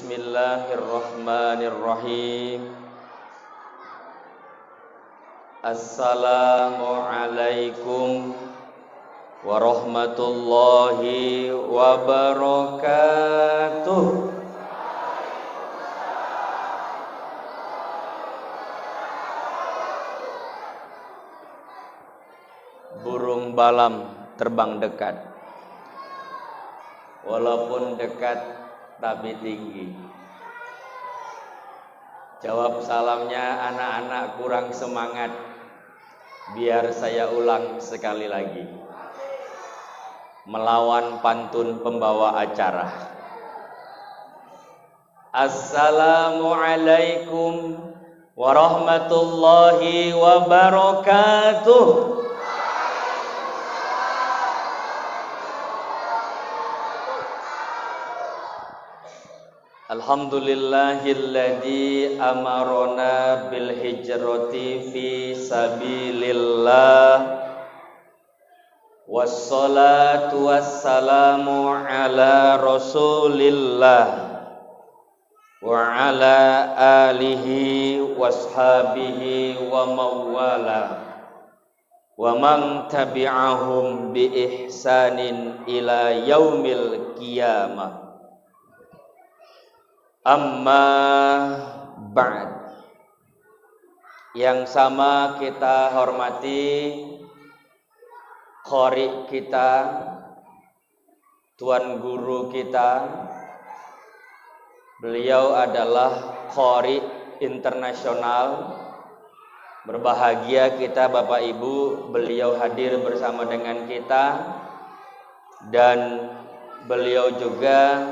Bismillahirrahmanirrahim. Assalamualaikum warahmatullahi wabarakatuh. Burung balam terbang dekat, walaupun dekat tapi tinggi. Jawab salamnya, anak-anak kurang semangat, biar saya ulang sekali lagi. Melawan pantun pembawa acara. Assalamualaikum warahmatullahi wabarakatuh. Alhamdulillahilladzi amarona bil hijrati fi sabilillah. Wassalatu wassalamu ala rasulillah wa ala alihi washabihi wa mawala wa man tabi'ahum bi ihsanin ila yaumil qiyamah. Amma ba'd. Yang sama kita hormati qari kita, tuan guru kita. Beliau adalah qari internasional. Berbahagia kita Bapak Ibu, beliau hadir bersama dengan kita. Dan beliau juga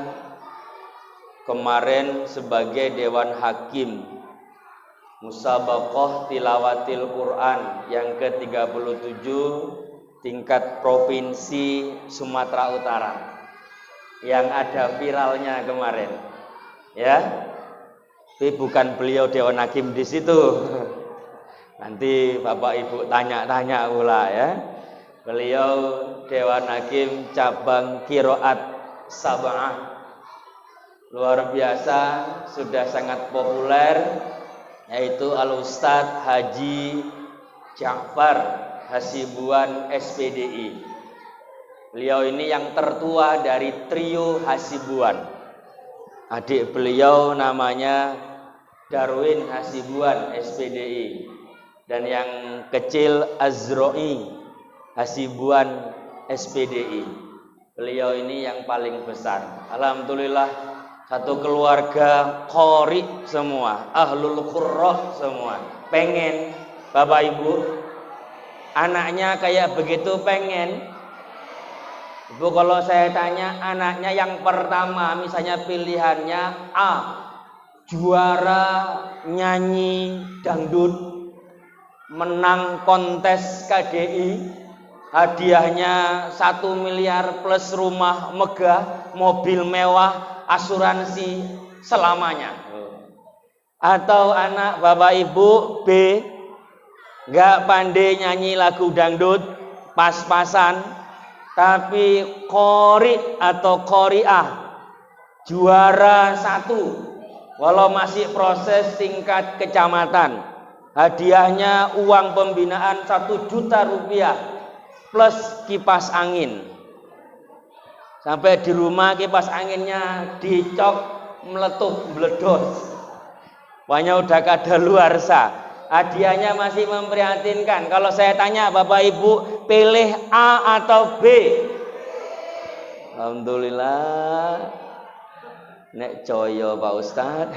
kemarin sebagai Dewan Hakim Musabaqah Tilawatil Quran yang ke-37 tingkat Provinsi Sumatera Utara, yang ada viralnya kemarin, ya. Tapi bukan beliau Dewan Hakim di situ. Nanti Bapak Ibu tanya-tanya pula, ya. Beliau Dewan Hakim cabang Qiraat Sab'ah. Luar biasa, sudah sangat populer, yaitu Al-Ustadz Haji Ja'far Hasibuan SPDI. Beliau ini yang tertua dari trio Hasibuan. Adik beliau namanya Darwin Hasibuan SPDI, dan yang kecil Azroi Hasibuan SPDI. Beliau ini yang paling besar. Alhamdulillah, satu keluarga qori semua, ahlul qurrah semua. Pengen Bapak Ibu anaknya kayak begitu, pengen. Ibu, kalau saya tanya anaknya yang pertama, misalnya pilihannya A, juara nyanyi dangdut, menang kontes KDI, hadiahnya 1 miliar plus rumah megah, mobil mewah, asuransi selamanya. Atau anak Bapak Ibu B, gak pandai nyanyi lagu dangdut, pas-pasan, tapi qori atau qoriah, juara 1, walau masih proses tingkat kecamatan. Hadiahnya uang pembinaan 1 juta rupiah plus kipas angin. Sampai di rumah kipas anginnya dicok, meletup, meledos. Pokoknya udah kadaluarsa. Hadiahnya masih memprihatinkan. Kalau saya tanya Bapak Ibu, pilih A atau B? Alhamdulillah, nek coyo Pak Ustadz.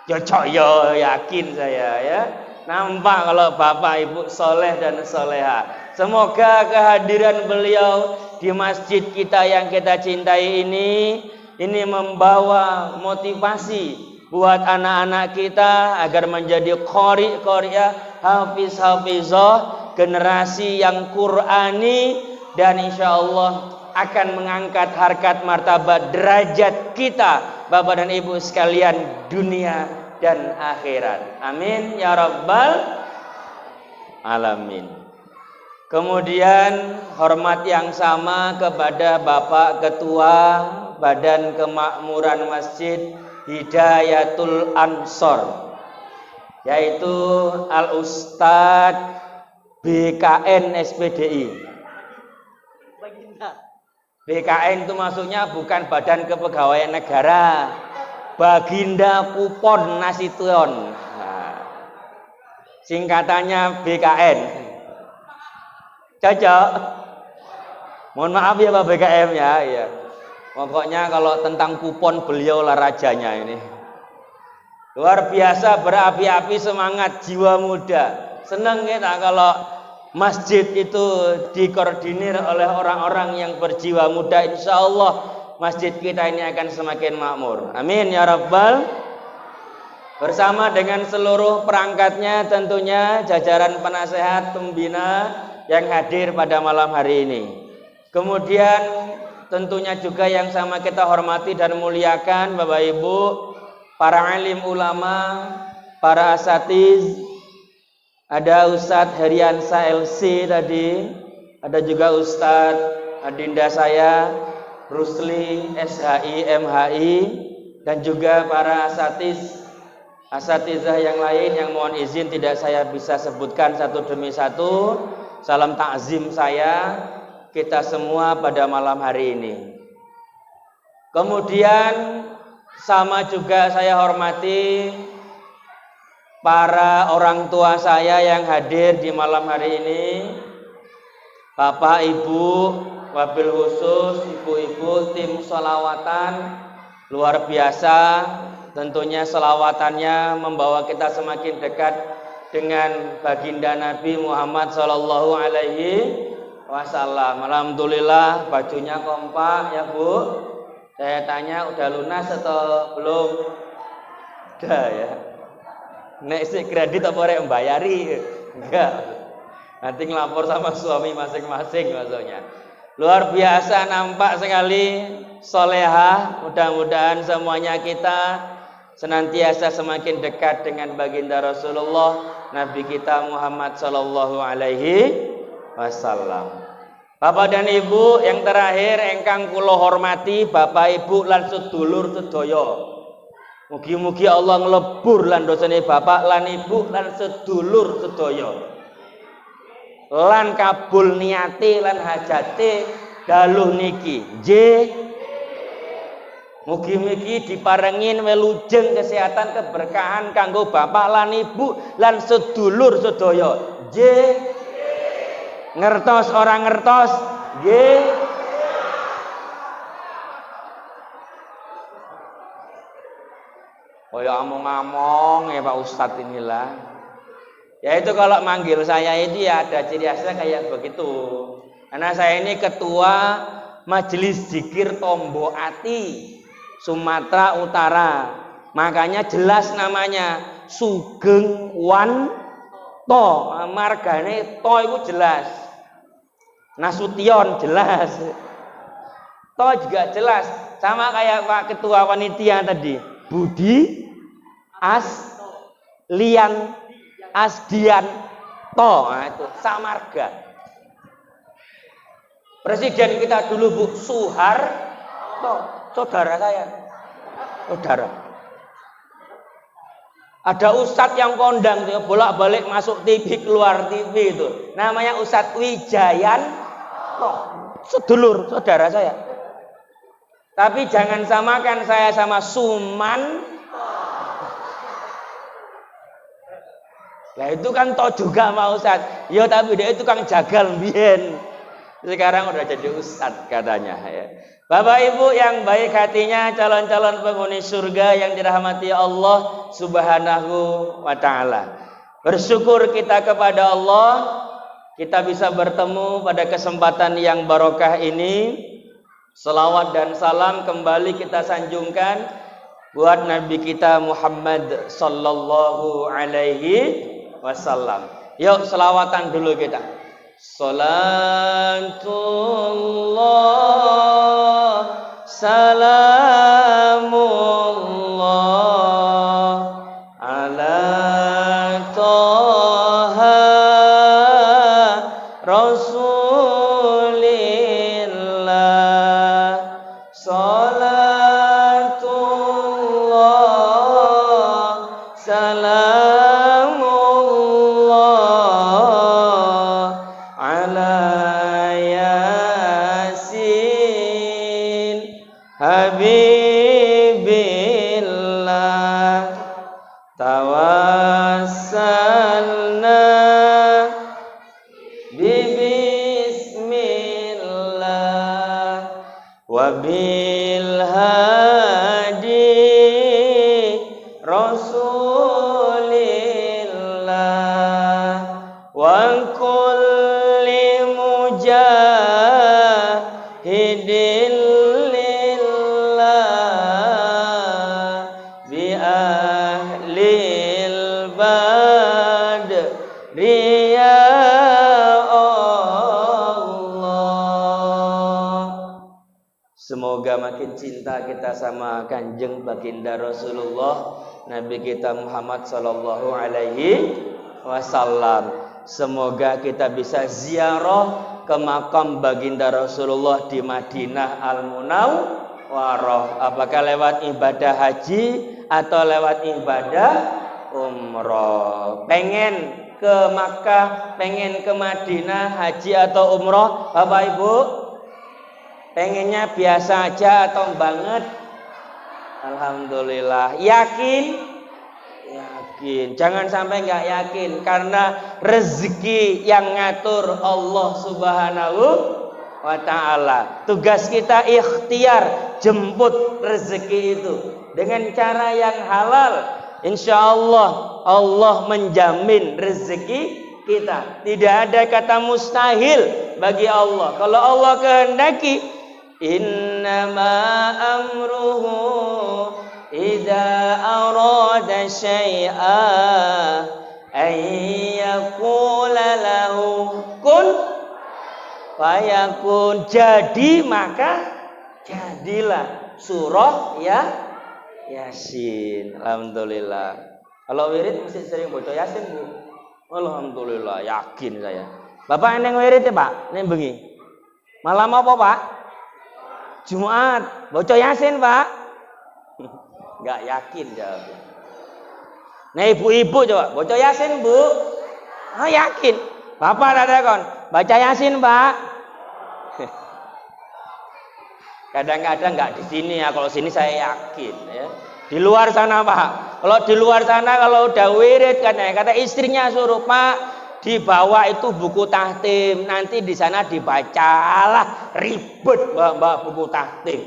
Ya coyo, yakin saya, ya. Nampak kalau Bapak Ibu soleh dan soleha. Semoga kehadiran beliau di masjid kita yang kita cintai ini membawa motivasi buat anak-anak kita agar menjadi qori-qoriah, hafiz-hafizah, generasi yang Qur'ani, dan insya Allah akan mengangkat harkat martabat derajat kita Bapak dan Ibu sekalian, dunia dan akhirat. Amin ya rabbal alamin. Kemudian hormat yang sama kepada Bapak Ketua Badan Kemakmuran Masjid Hidayatul Ansor, yaitu Al Ustadz BKN SPDI. BKN itu maksudnya bukan Badan Kepegawaian Negara, Baginda Kupon Nasution. Nah, singkatannya BKN. Cocok? Mohon maaf ya Pak BKM ya. Ya. Pokoknya kalau tentang kupon beliau lah rajanya ini. Luar biasa, berapi-api semangat, jiwa muda. Senang kita kalau masjid itu dikoordinir oleh orang-orang yang berjiwa muda. Insya Allah masjid kita ini akan semakin makmur. Amin ya Rabbal. Bersama dengan seluruh perangkatnya, tentunya jajaran penasehat pembina yang hadir pada malam hari ini. Kemudian tentunya juga yang sama kita hormati dan muliakan Bapak Ibu, para alim ulama, para asatiz. Ada Ustadz Heriansa LC tadi, ada juga Ustadz Adinda saya, Rusli SHI MHI, dan juga para asatizah yang lain yang mohon izin tidak saya bisa sebutkan satu demi satu. Salam takzim saya kita semua pada malam hari ini. Kemudian sama juga saya hormati para orang tua saya yang hadir di malam hari ini, Bapak Ibu, wabil khusus ibu-ibu tim sholawatan luar biasa. Tentunya sholawatannya membawa kita semakin dekat dengan baginda Nabi Muhammad Sallallahu Alaihi Wasallam. Alhamdulillah bajunya kompak ya Bu. Saya tanya udah lunas atau belum? Udah ya. Nek sik kredit apa rek mbayari? Enggak. Nanti ngelapor sama suami masing-masing maksudnya. Luar biasa, nampak sekali solehah. Mudah-mudahan semuanya kita senantiasa semakin dekat dengan baginda Rasulullah Nabi kita Muhammad sallallahu alaihi wasallam. Bapak dan Ibu yang terakhir engkang kula hormati Bapak Ibu lan sedulur sedaya. Mugi-mugi Allah ngelebur lan dosane bapak lan ibu lan sedulur sedaya. Lan kabul niate lan hajate daluh niki. Nggih. Mugi-mugi diparengin welujeng kesehatan keberkahan kanggo bapak lan ibu lan sedulur sedaya. Nggih. Ngertos orang ngertos? Nggih. Oh ya ngomong-ngomong ya Pak Ustadz inilah. Ya itu kalau manggil saya ini ya ada ciri khasnya kayak begitu. Karena saya ini ketua Majelis Zikir Tombo Ati Sumatera Utara. Makanya jelas namanya Sugeng Wan To. Margane To itu jelas. Nasution jelas. To juga jelas. Sama kayak Pak Ketua Panitia tadi. Budi Aslian Asdian To. Nah, itu samarga. Presiden kita dulu Bu Soeharto, saudara saya. Saudara. Ada ustadz yang kondang tuh bolak-balik masuk TV keluar TV itu. Namanya Ustadz Wijayanto. Sedulur saudara saya. Tapi jangan samakan saya sama Suman. Lah itu kan toh juga mau Ustaz. Ya tapi dia itu kang jagal mbiyen. Sekarang udah jadi ustaz katanya ya. Bapak Ibu yang baik hatinya, calon-calon penghuni surga yang dirahmati Allah Subhanahu wa taala. Bersyukur kita kepada Allah kita bisa bertemu pada kesempatan yang barokah ini. Selawat dan salam kembali kita sanjungkan buat Nabi kita Muhammad sallallahu alaihi wasallam. Yuk selawatan dulu kita. Salatullah salamullah ala Toha Rasulillah. Salat habibillah tawassalna bismillah wa bil hadi rasulillah wa kulli mujahidin lillah bi ahlil badri ya Semoga makin cinta kita sama Kanjeng Baginda Rasulullah Nabi kita Muhammad sallallahu alaihi wasallam. Semoga kita bisa ziarah ke makam Baginda Rasulullah di Madinah Al-Munawwarah. Apakah lewat ibadah haji atau lewat ibadah umroh? Pengen ke Makkah, pengen ke Madinah, haji atau umroh, Bapak Ibu? Pengennya biasa aja atau banget? Alhamdulillah. Yakin? Yakin. Jangan sampai nggak yakin, karena rezeki yang ngatur Allah Subhanahu wa ta'ala. Tugas kita ikhtiar jemput rezeki itu dengan cara yang halal. Insya Allah Allah menjamin rezeki kita. Tidak ada kata mustahil bagi Allah. Kalau Allah kehendaki, innama amruhu idza arada syai'an ayyaqula lahu kun fayakun. Jadi maka jadilah. Surah Yasin. Alhamdulillah. Kalau wirid mesti sering baca Yasin, Bu. Alhamdulillah, yakin saya. Bapak eneng wirid ya, Pak? Neng bengi. Malam apa, Pak? Jumat. Baca Yasin, Pak? Enggak yakin jawabnya. Nah, ibu-ibu coba baca Yasin, Bu. Ah, yakin. Bapak ada kon. Baca Yasin, Pak. Kadang-kadang enggak di sini ya, kalau sini saya yakin ya. Di luar sana, Pak. Kalau di luar sana kalau udah wirid kata istrinya suruh, Pak, dibawa itu buku tahtim, nanti di sana dibacalah. Ribet Mbak buku tahtim.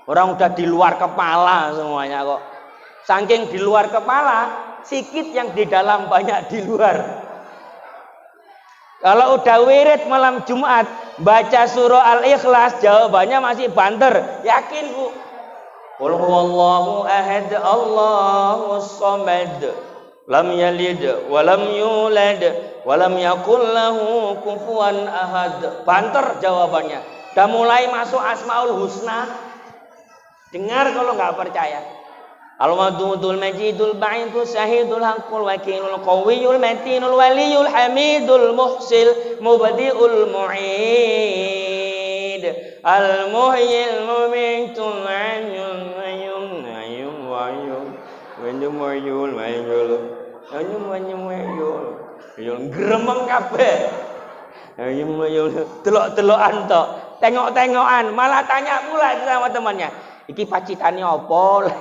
Orang udah di luar kepala semuanya kok. Saking di luar kepala, sikit yang di dalam banyak di luar. Kalau udah wirid malam Jumat, baca surah Al-Ikhlas, jawabannya masih banter. Yakin, Bu? Qul huwallahu ahad, Allahus samad, lam yalid wa lam yulad wa lam yakul lahu kufuwan ahad. Banter jawabannya. Udah mulai masuk Asmaul Husna. Dengar kalau nggak percaya. Al-Wadudul Majidul Ba'idul Syahidul Haqqul Wakilul Qawiyul Matinul Waliyul Hamidul Muhsil Mubadi'ul Mu'id Al-Muhyil Mumitul Ayyul Ayyul Ayyul Ayyul Ayyul Ayyul Ayyul Ayyul Ayyul gremeng kabeh. Ayyul Ayyul telok-telokan tok, tengok-tengokan, malah tanya pula sama temannya. Iki pacitane apa?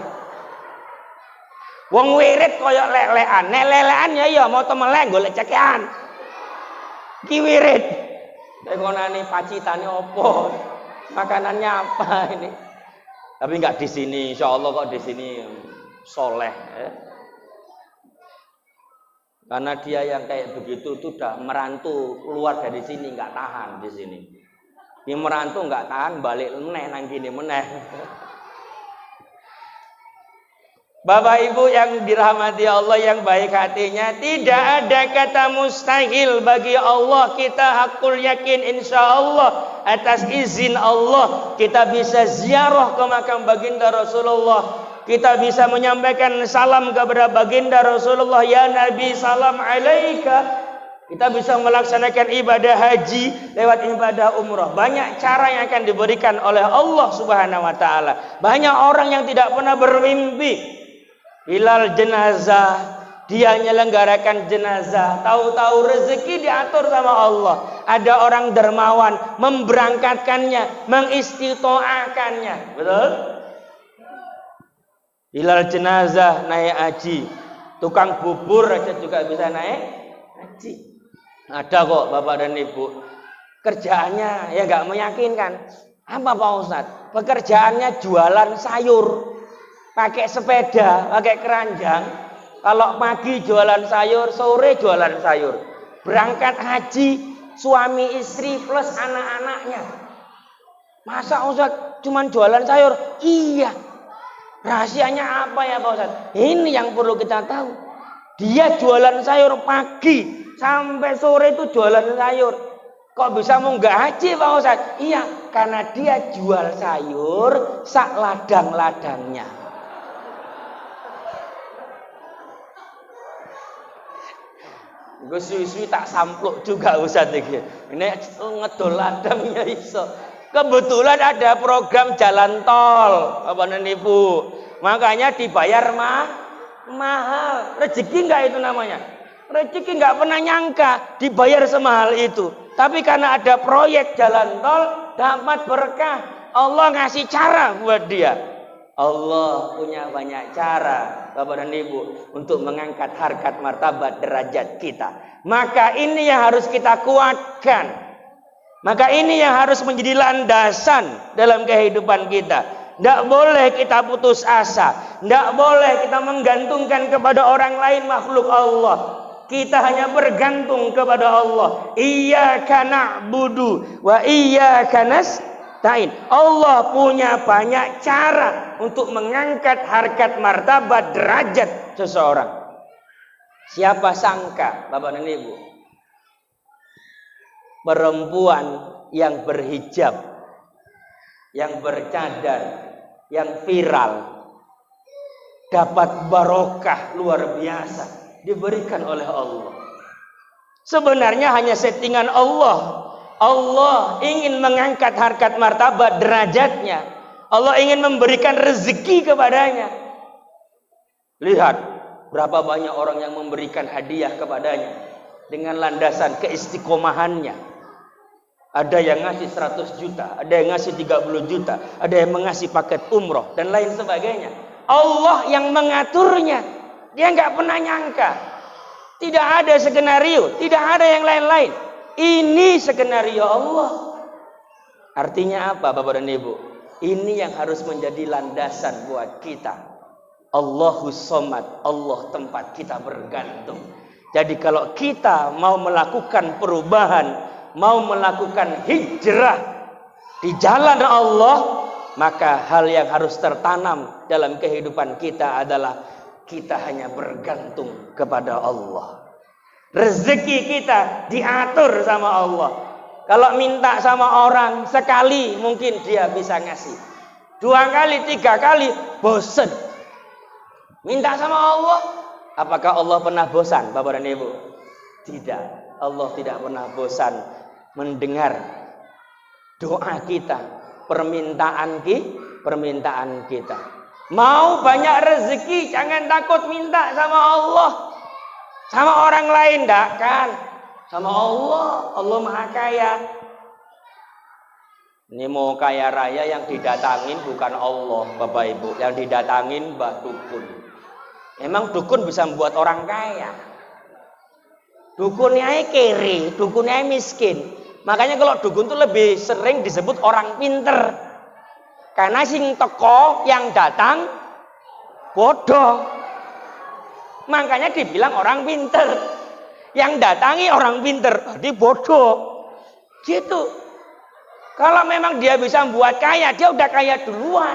Wong wirid koyok lelekan, nek lelekan ya iya mau temeleng golek cekean. Ki wirid. Tekonane pacitane opo? Makanannya apa ini? Tapi enggak di sini, insyaallah kok di sini soleh ya. Karena dia yang kayak begitu tuh udah merantau keluar dari sini, enggak tahan di sini. Ini merantau enggak tahan, balik meneh nang kene meneh. Bapak Ibu yang dirahmati Allah yang baik hatinya, tidak ada kata mustahil bagi Allah. Kita hakul yakin insya Allah atas izin Allah kita bisa ziarah ke makam baginda Rasulullah. Kita bisa menyampaikan salam kepada baginda Rasulullah, ya Nabi salam alaika. Kita bisa melaksanakan ibadah haji lewat ibadah umrah. Banyak cara yang akan diberikan oleh Allah Subhanahu wa taala. Banyak orang yang tidak pernah bermimpi hilal jenazah, dia menyelenggarakan jenazah, tahu-tahu rezeki diatur sama Allah. Ada orang dermawan memberangkatkannya, mengistitoakannya, betul? hilal jenazah naik haji, tukang bubur aja juga bisa naik haji. Ada kok Bapak dan Ibu. Kerjaannya ya nggak meyakinkan. Apa Pak Ustadz? Pekerjaannya jualan sayur, pakai sepeda, pakai keranjang. Kalau pagi jualan sayur, sore jualan sayur. Berangkat haji, suami istri plus anak-anaknya. Masa Ustadz cuman jualan sayur? Iya. Rahasianya apa ya Pak Ustadz? Ini yang perlu kita tahu. Dia jualan sayur pagi sampai sore itu jualan sayur. Kok bisa munggah haji Pak Ustadz? Iya, karena dia jual sayur sak ladang-ladangnya. Gue suwi-suwi tak sampluk juga Ustadz iki. Ini ngedol ladangnya iso. Kebetulan ada program jalan tol, Bapak dan Ibu. Makanya dibayar mahal. Rezeki enggak itu namanya? Rezeki enggak pernah nyangka dibayar semahal itu. Tapi karena ada proyek jalan tol, dapat berkah. Allah ngasih cara buat dia. Allah punya banyak cara, Bapak dan Ibu, untuk mengangkat harkat martabat derajat kita. Maka ini yang harus kita kuatkan. Maka ini yang harus menjadi landasan dalam kehidupan kita. Tidak boleh kita putus asa. Tidak boleh kita menggantungkan kepada orang lain makhluk Allah. Kita hanya bergantung kepada Allah. Iyyaka na'budu wa iyyaka nasta'in. Allah punya banyak cara untuk mengangkat harkat martabat derajat seseorang. Siapa sangka, Bapak dan Ibu, perempuan yang berhijab, yang bercadar, yang viral dapat barokah luar biasa diberikan oleh Allah. Sebenarnya hanya settingan Allah. Allah ingin mengangkat harkat martabat derajatnya. Allah ingin memberikan rezeki kepadanya. Lihat berapa banyak orang yang memberikan hadiah kepadanya dengan landasan keistiqomahannya. Ada yang ngasih 100 juta, ada yang ngasih 30 juta, ada yang mengasih paket umroh dan lain sebagainya. Allah yang mengaturnya. Dia nggak pernah nyangka. Tidak ada skenario, tidak ada yang lain-lain. Ini skenario Allah. Artinya apa Bapak dan Ibu? Ini yang harus menjadi landasan buat kita. Allahus Somad, Allah tempat kita bergantung. Jadi kalau kita mau melakukan perubahan, mau melakukan hijrah di jalan Allah, maka hal yang harus tertanam dalam kehidupan kita adalah kita hanya bergantung kepada Allah. Rezeki kita diatur sama Allah. Kalau minta sama orang sekali mungkin dia bisa ngasih. 2 kali, 3 kali bosan. Minta sama Allah. Apakah Allah pernah bosan, Bapak dan Ibu? Tidak. Allah tidak pernah bosan mendengar doa kita, permintaan kita. Mau banyak rezeki, jangan takut minta sama Allah. Sama orang lain enggak kan? Sama Allah. Allah Maha Kaya. Ini mau kaya raya yang didatangin bukan Allah, Bapak Ibu. Yang didatangin Mbah Dukun. Emang dukun bisa membuat orang kaya? Dukunnya kere, dukunnya miskin. Makanya kalau dukun itu lebih sering disebut orang pinter. Karena sing teko yang datang bodoh. Makanya dibilang orang pinter. Yang datangi orang pinter, jadi bodoh. Gitu. Kalau memang dia bisa membuat kaya, dia udah kaya duluan.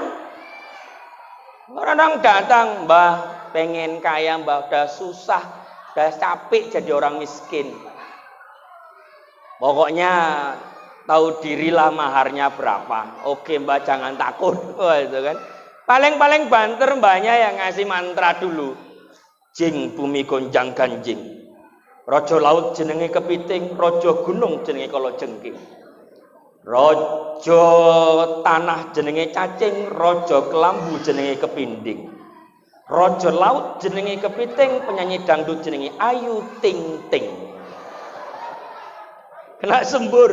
Orang datang, Mbah pengen kaya, Mbah udah susah, udah capek jadi orang miskin. Pokoknya tahu dirilah maharnya berapa. Oke Mbah jangan takut. Wah, itu kan. Paling-paling banter mbahnya yang ngasih mantra dulu. Jing bumi gonjang ganjing. Rojo laut jenenge kepiting, rojo gunung jenenge kalajengking. Rojo tanah jenenge cacing, rojo kelambu jenenge kepinding. Rojo laut jenenge kepiting, penyanyi dangdut jenenge Ayu Ting Ting. Kena sembur.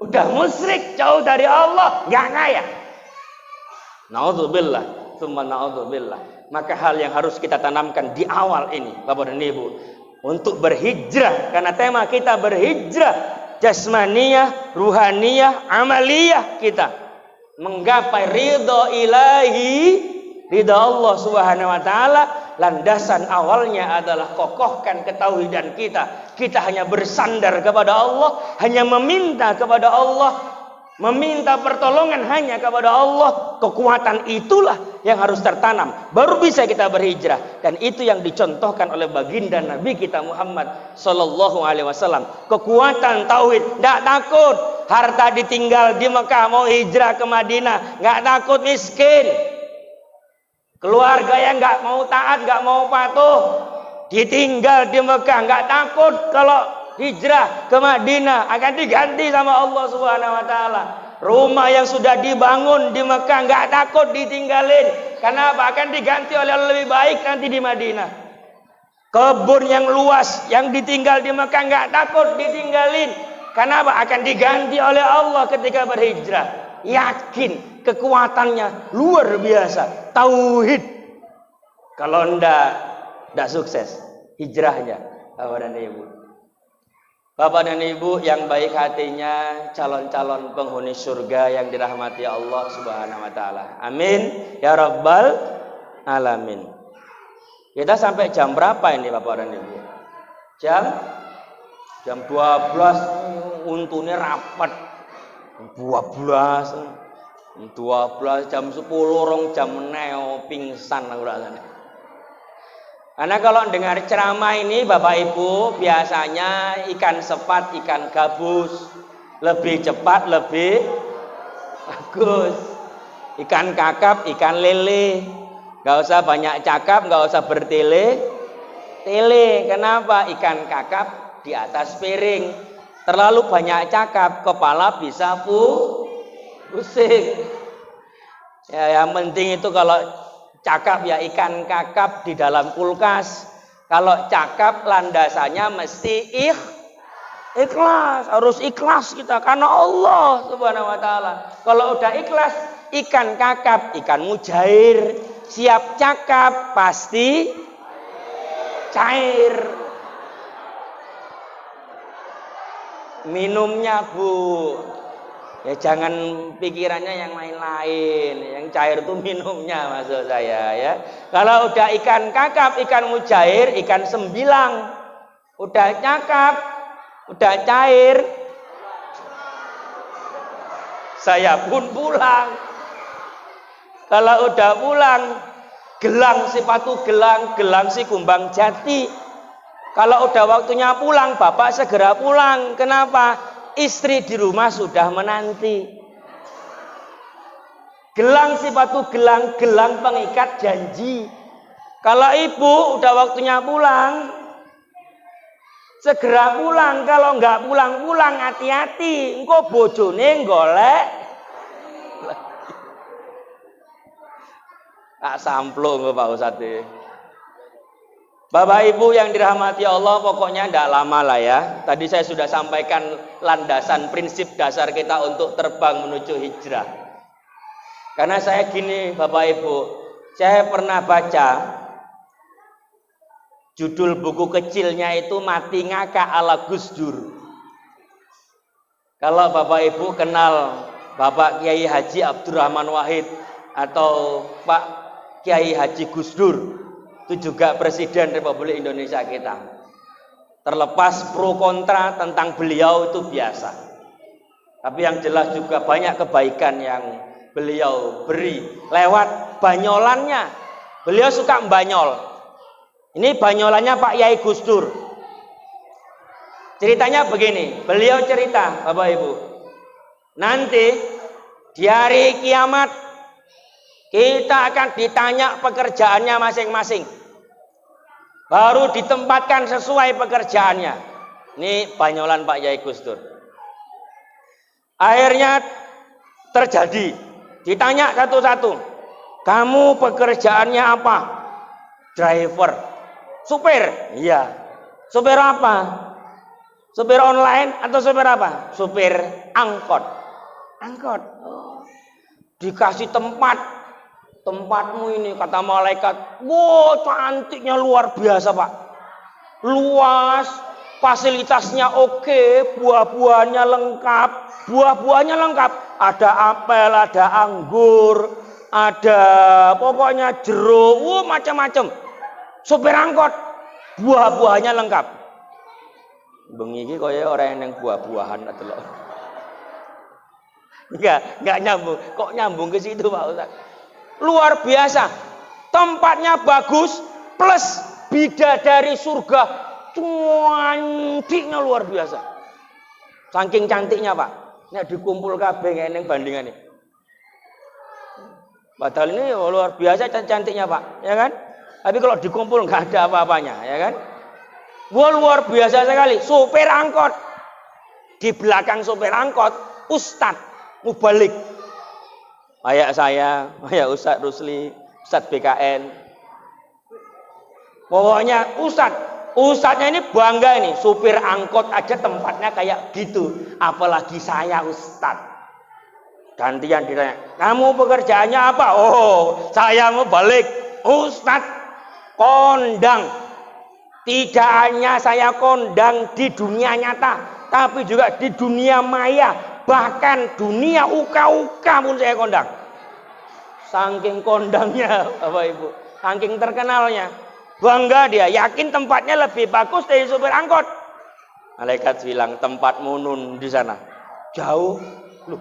Udah musyrik, jauh dari Allah, nggak kaya. Naudzubillah. tsumma na'udzubillah. Maka hal yang harus kita tanamkan di awal ini, Bapak dan Ibu, untuk berhijrah, karena tema kita berhijrah, jasmaniyah, ruhaniyah, amaliyah kita menggapai ridho ilahi, ridho Allah Subhanahu wa taala. Landasan awalnya adalah kokohkan ketauhidan kita. Kita hanya bersandar kepada Allah, hanya meminta kepada Allah, meminta pertolongan hanya kepada Allah. Kekuatan itulah yang harus tertanam, baru bisa kita berhijrah. Dan itu yang dicontohkan oleh baginda Nabi kita Muhammad sallallahu alaihi wasallam. Kekuatan tauhid, tidak takut harta ditinggal di Mekah, mau hijrah ke Madinah, nggak takut miskin. Keluarga yang nggak mau taat, nggak mau patuh, ditinggal di Mekah, nggak takut kalau hijrah ke Madinah akan diganti sama Allah Subhanahu wa taala. Rumah yang sudah dibangun di Mekah nggak takut ditinggalin. Kenapa? Akan diganti oleh lebih baik nanti di Madinah. Kebun yang luas yang ditinggal di Mekah nggak takut ditinggalin. Kenapa? Akan diganti oleh Allah ketika berhijrah. Yakin kekuatannya luar biasa. Tauhid. Kalau ndak sukses hijrahnya, Bapak dan Ibu. Bapak dan Ibu yang baik hatinya, calon-calon penghuni surga yang dirahmati Allah Subhanahu wa taala. Amin ya rabbal alamin. Kita sampai jam berapa ini Bapak dan Ibu? Jam 12 untune rapat. 12 jam 10 orang jam neo pingsan aku rasanya. Karena kalau dengar ceramah ini Bapak Ibu, biasanya ikan sepat, ikan gabus, lebih cepat, lebih bagus. Ikan kakap, ikan lele, nggak usah banyak cakap, nggak usah bertele-tele. Kenapa? Ikan kakap di atas piring. Terlalu banyak cakap, kepala bisa pusing. Ya, yang penting itu kalau cakap ya ikan kakap di dalam kulkas. Kalau cakap landasannya mesti ikhlas. Harus ikhlas kita karena Allah Subhanahu wa taala. Kalau udah ikhlas, ikan kakap, ikan mujair, siap cakap pasti cair. Minumnya Bu, ya jangan pikirannya yang lain-lain. Yang cair itu minumnya maksud saya ya. Kalau udah ikan kakap, ikan mujair, ikan sembilang, udah cakap, udah cair, saya pun pulang. Kalau udah pulang, gelang sepatu gelang si kumbang jati. Kalau udah waktunya pulang, bapak segera pulang. Kenapa? Istri di rumah sudah menanti. Gelang sepatu gelang pengikat janji. Kalau ibu udah waktunya pulang, segera pulang. Kalau nggak pulang hati-hati. Engko bojone golek. Tak samplo engko Pak Ustadz. Bapak Ibu yang dirahmati Allah, pokoknya tidak lama lah ya. Tadi saya sudah sampaikan landasan prinsip dasar kita untuk terbang menuju hijrah. Karena saya gini Bapak Ibu, saya pernah baca judul buku kecilnya itu Mati Ngakak ala Gus Dur. Kalau Bapak Ibu kenal Bapak Kiai Haji Abdurrahman Wahid atau Pak Kiai Haji Gus Dur, itu juga Presiden Republik Indonesia kita. Terlepas pro kontra tentang beliau itu biasa. Tapi yang jelas juga banyak kebaikan yang beliau beri lewat banyolannya. Beliau suka banyol. Ini banyolannya Pak Yai Gus Dur. Ceritanya begini, beliau cerita Bapak Ibu. Nanti di hari kiamat kita akan ditanya pekerjaannya masing-masing. Baru ditempatkan sesuai pekerjaannya. Ini banyolan Pak Yai Gus Dur. Akhirnya terjadi. Ditanya satu-satu. Kamu pekerjaannya apa? Driver. Supir? Iya. Supir apa? Supir online atau supir apa? Supir angkot. Angkot. Oh. Dikasih tempat Tempatmu ini kata malaikat, wow cantiknya luar biasa Pak. Luas, fasilitasnya oke, buah-buahnya lengkap. Buah-buahnya lengkap. Ada apel, ada anggur, ada pokoknya jeruk, macam-macam. Sopir angkot, buah-buahnya lengkap. Bengi iki kaya orang yang buah-buahan atau lo. Enggak nyambung. Kok nyambung ke situ Pak Ustaz? Luar biasa. Tempatnya bagus plus bidadari surga cantiknya luar biasa. Saking cantiknya Pak. Nek dikumpul kabeh ngene bandingane. Padahal ini luar biasa cantiknya Pak, ya kan? Tapi kalau dikumpul nggak ada apa-apanya, ya kan? Wah luar biasa sekali. Sopir angkot. Di belakang sopir angkot, Ustadz Mubalik. Kayak saya, kayak Ustadz Rusli, Ustadz BKN. Pokoknya Ustadznya ini bangga ini. Sopir angkot aja tempatnya kayak gitu. Apalagi saya Ustadz. Gantian ditanya, kamu pekerjaannya apa? Oh, saya mau balik. Ustadz kondang. Tidak hanya saya kondang di dunia nyata, tapi juga di dunia maya. Bahkan dunia uka-uka pun saya kondang. Saking kondangnya Bapak Ibu, saking terkenalnya. Bangga dia, yakin tempatnya lebih bagus dari sopir angkot. Malaikat bilang, tempatmu nun di sana. Jauh. Loh,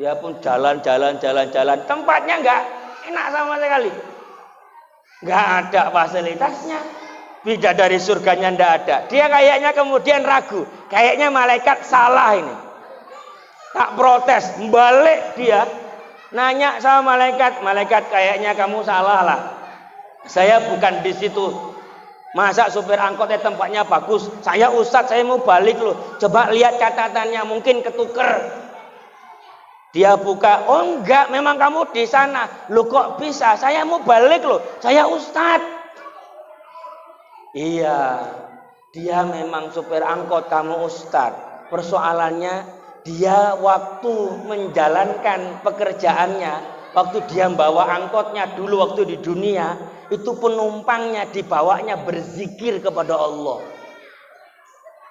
dia pun jalan. Tempatnya enggak enak sama sekali. Enggak ada fasilitasnya. Bidadari surganya enggak ada. Dia kayaknya kemudian ragu. Kayaknya malaikat salah ini. Tak protes, balik dia. Nanya sama malaikat. Malaikat kayaknya kamu salah lah. Saya bukan di situ. Masa supir angkotnya tempatnya bagus. Saya Ustadz, saya mau balik loh. Coba lihat catatannya, mungkin ketuker. Dia buka, oh enggak, memang kamu di sana. Loh kok bisa? Saya mau balik loh. Saya Ustadz. Iya, dia memang supir angkot, kamu Ustadz. Persoalannya dia waktu menjalankan pekerjaannya, waktu dia bawa angkotnya dulu waktu di dunia, itu penumpangnya dibawanya berzikir kepada Allah.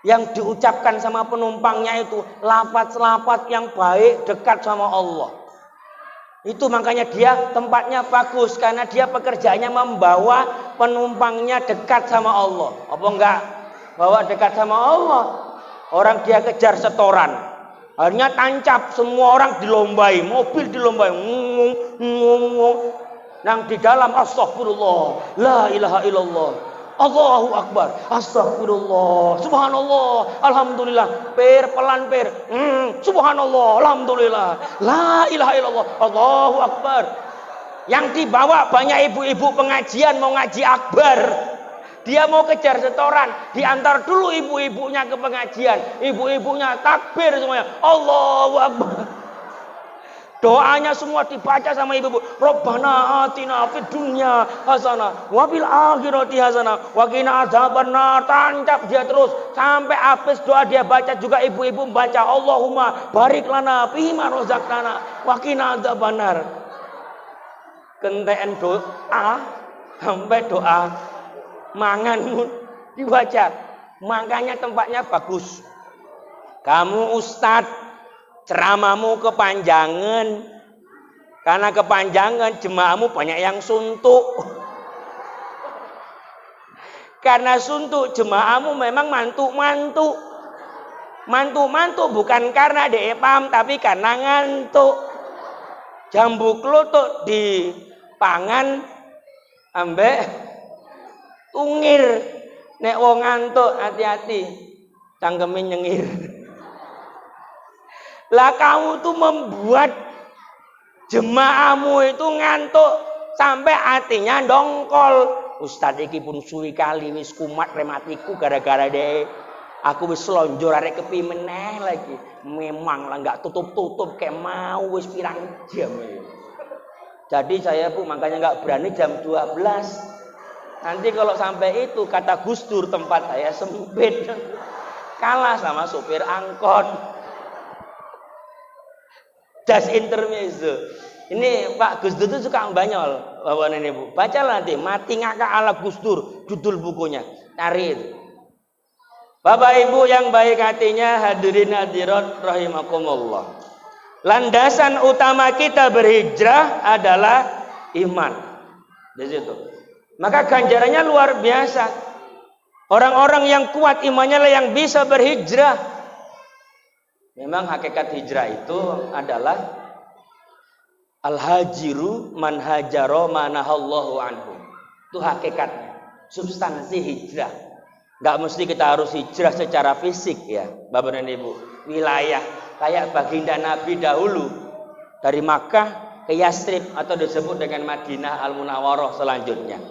Yang diucapkan sama penumpangnya itu lafaz-lafaz yang baik, dekat sama Allah. Itu makanya dia tempatnya bagus, karena dia pekerjaannya membawa penumpangnya dekat sama Allah. Apa enggak? Bawa dekat sama Allah. Orang dia kejar setoran. Akhirnya tancap, semua orang dilombai, mobil dilombai. Nang di dalam astagfirullah, la ilaha illallah, Allahu akbar, astagfirullah, subhanallah, alhamdulillah, pelan, subhanallah, alhamdulillah, la ilaha illallah, Allahu akbar. Yang dibawa banyak ibu-ibu pengajian mau ngaji akbar. Dia mau kejar setoran, diantar dulu ibu-ibunya ke pengajian. Ibu-ibunya takbir semuanya, Allahu akbar. Doanya semua dibaca sama ibu-ibu. Rabbana atina fid dunya hasanah wa fil akhirati hasanah wa qina adzabannar. Tancap dia terus sampai habis doa dia baca juga ibu-ibu membaca Allahumma barik lana fima razaqtana wa qina adzabannar. Kenteen doa sampai doa manganmu dibaca. Makanya tempatnya bagus. Kamu Ustadz, ceramahmu kepanjangan. Karena kepanjangan jemaahmu banyak yang suntuk. Karena suntuk jemaahmu memang mantuk-mantuk. Mantuk-mantuk bukan karena diepam, tapi karena ngantuk. Jambu kluthuk di pangan ambek ungir. Nek wong ngantuk hati-hati, cangkeme nyengir. Lah kamu tuh membuat jemaahmu itu ngantuk sampai hatinya dongkol. Ustadz iki pun suwi kali wis kumat rematiku gara-gara deh. Aku wis slonjor arek kepi meneh lagi. Memang lah enggak tutup-tutup kayak mau wis pirang jam. Jadi saya Bu makanya enggak berani jam 12. Nanti kalau sampai itu kata Gus Dur tempat saya sempit. Kalah sama sopir angkot. Das intermezzo. Ini Pak Gus Dur itu suka banyol, Bapak dan Ibu. Bacalah nanti, Mati Ngakak ala Gus Dur, judul bukunya. Cari itu. Bapak Ibu yang baik hatinya, hadirin hadirat rahimakumullah. Landasan utama kita berhijrah adalah iman. Di situ. Maka ganjarannya luar biasa. Orang-orang yang kuat imannya lah yang bisa berhijrah. Memang hakikat hijrah itu adalah al-hajiru man hajaro manahallahu anhu. Itu hakikatnya. Substansi hijrah. Gak mesti kita harus hijrah secara fisik ya, Bapak dan Ibu. Wilayah kayak baginda Nabi dahulu dari Makkah ke Yastrib atau disebut dengan Madinah Al-Munawwarah selanjutnya.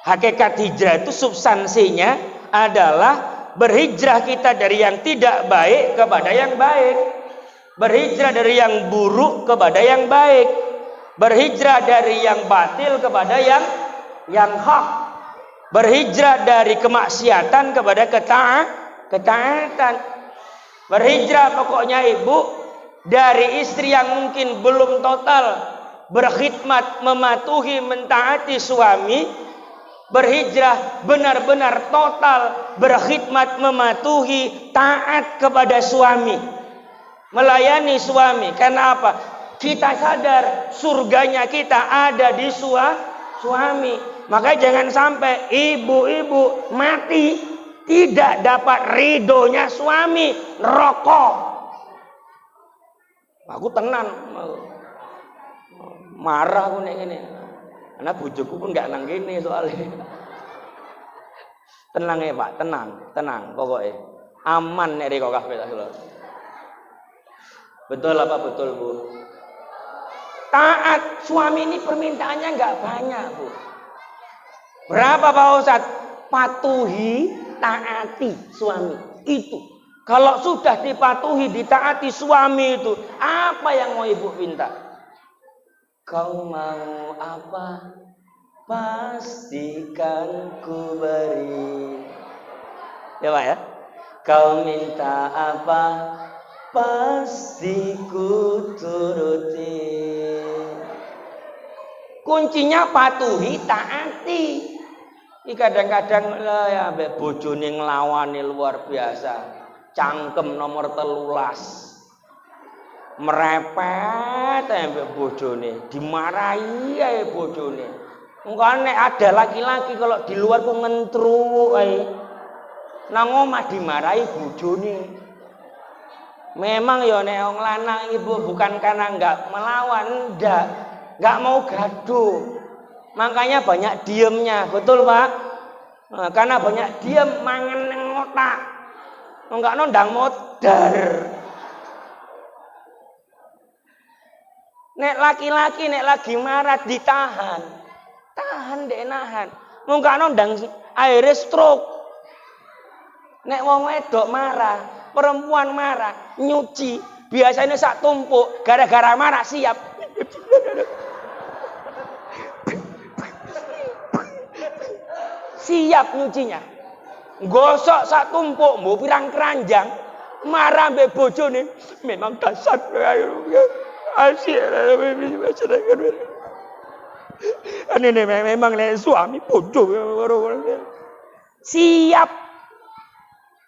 Hakikat hijrah itu substansinya adalah berhijrah kita dari yang tidak baik kepada yang baik. Berhijrah dari yang buruk kepada yang baik. Berhijrah dari yang batil kepada yang hak. Berhijrah dari kemaksiatan kepada ketaatan. Berhijrah pokoknya Ibu dari istri yang mungkin belum total berkhidmat, mematuhi, mentaati suami. Berhijrah benar-benar total berkhidmat, mematuhi, taat kepada suami. Melayani suami. Karena apa? Kita sadar surganya kita ada di suami. Makanya jangan sampai ibu-ibu mati tidak dapat ridhonya suami, rokok. Aku tenan marah aku nek ngene. Karena bojoku pun gak nang kene soalnya. Tenang ya Pak, tenang pokoknya. Aman nek riko kabeh ta lho. Betul apa betul Bu? Taat suami ini permintaannya enggak banyak Bu. Berapa Pak Ustadz? Patuhi, taati suami. Itu. Kalau sudah dipatuhi, ditaati suami itu, apa yang mau Ibu minta? Kau mau apa? Pastikan ku beri. Ya Pak ya? Kau minta apa? Pasti ku turuti. Kuncinya patuhi, taati. Kadang-kadang ya ambek bojone nglawani luar biasa. Cangkem nomor 13. Merepet ambek bojone, dimarahi ae bojone. Engko nek ada laki-laki kalau di luar ku ngentru ae. Nang omah dimarahi bojone. Memang ya nek wong lanang Ibu bukan karena enggak melawan, enggak mau gaduh. Makanya banyak diemnya, betul Pak? Nah, karena banyak diem mangan nang otak. Enggak nondang modar. Nek laki-laki nek lagi marah ditahan. Tahan dek nahan. Enggak nondang akhirnya stroke. Nek wong wedok marah, perempuan marah, nyuci, biasanya sak tumpuk gara-gara marah siap. Siap nyucinya. Gosok sak tumpuk, mau pirang keranjang, marah mbek bojone, memang dasar asyik. Ini memang suami bodoh. Siap.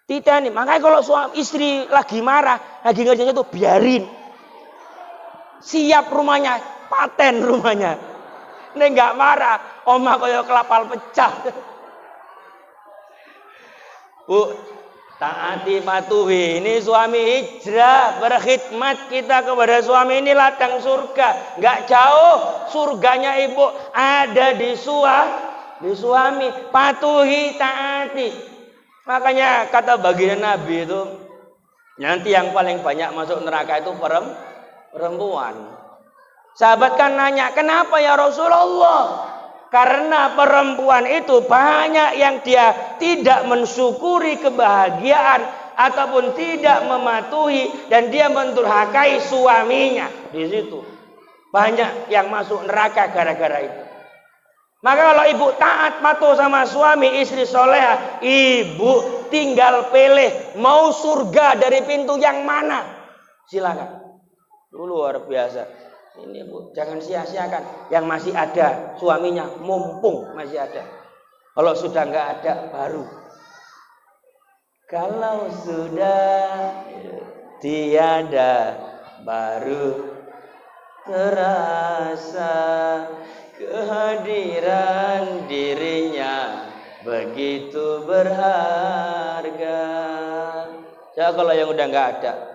Tidak nih, makanya kalau suami istri lagi marah, lagi ngerjain itu biarin. Siap rumahnya, paten rumahnya. Nek enggak marah, omah kaya kelapal pecah. Bu, taati patuhi. Ini suami hijrah, berkhidmat kita kepada suami ini ladang surga. Enggak jauh surganya Ibu ada di suami. Patuhi, taati. Makanya kata baginda Nabi itu nanti yang paling banyak masuk neraka itu perempuan. Sahabat kan nanya, kenapa ya Rasulullah? Karena perempuan itu banyak yang dia tidak mensyukuri kebahagiaan ataupun tidak mematuhi dan dia mendurhakai suaminya. Di situ banyak yang masuk neraka gara-gara itu. Maka kalau ibu taat patuh sama suami, istri soleha, ibu tinggal pilih mau surga dari pintu yang mana. Silakan. Luar biasa. Ini Bu, jangan sia-siakan yang masih ada suaminya, mumpung masih ada. Kalau sudah nggak ada, baru. Kalau sudah tiada, baru terasa kehadiran dirinya begitu berharga. Ya kalau yang udah nggak ada,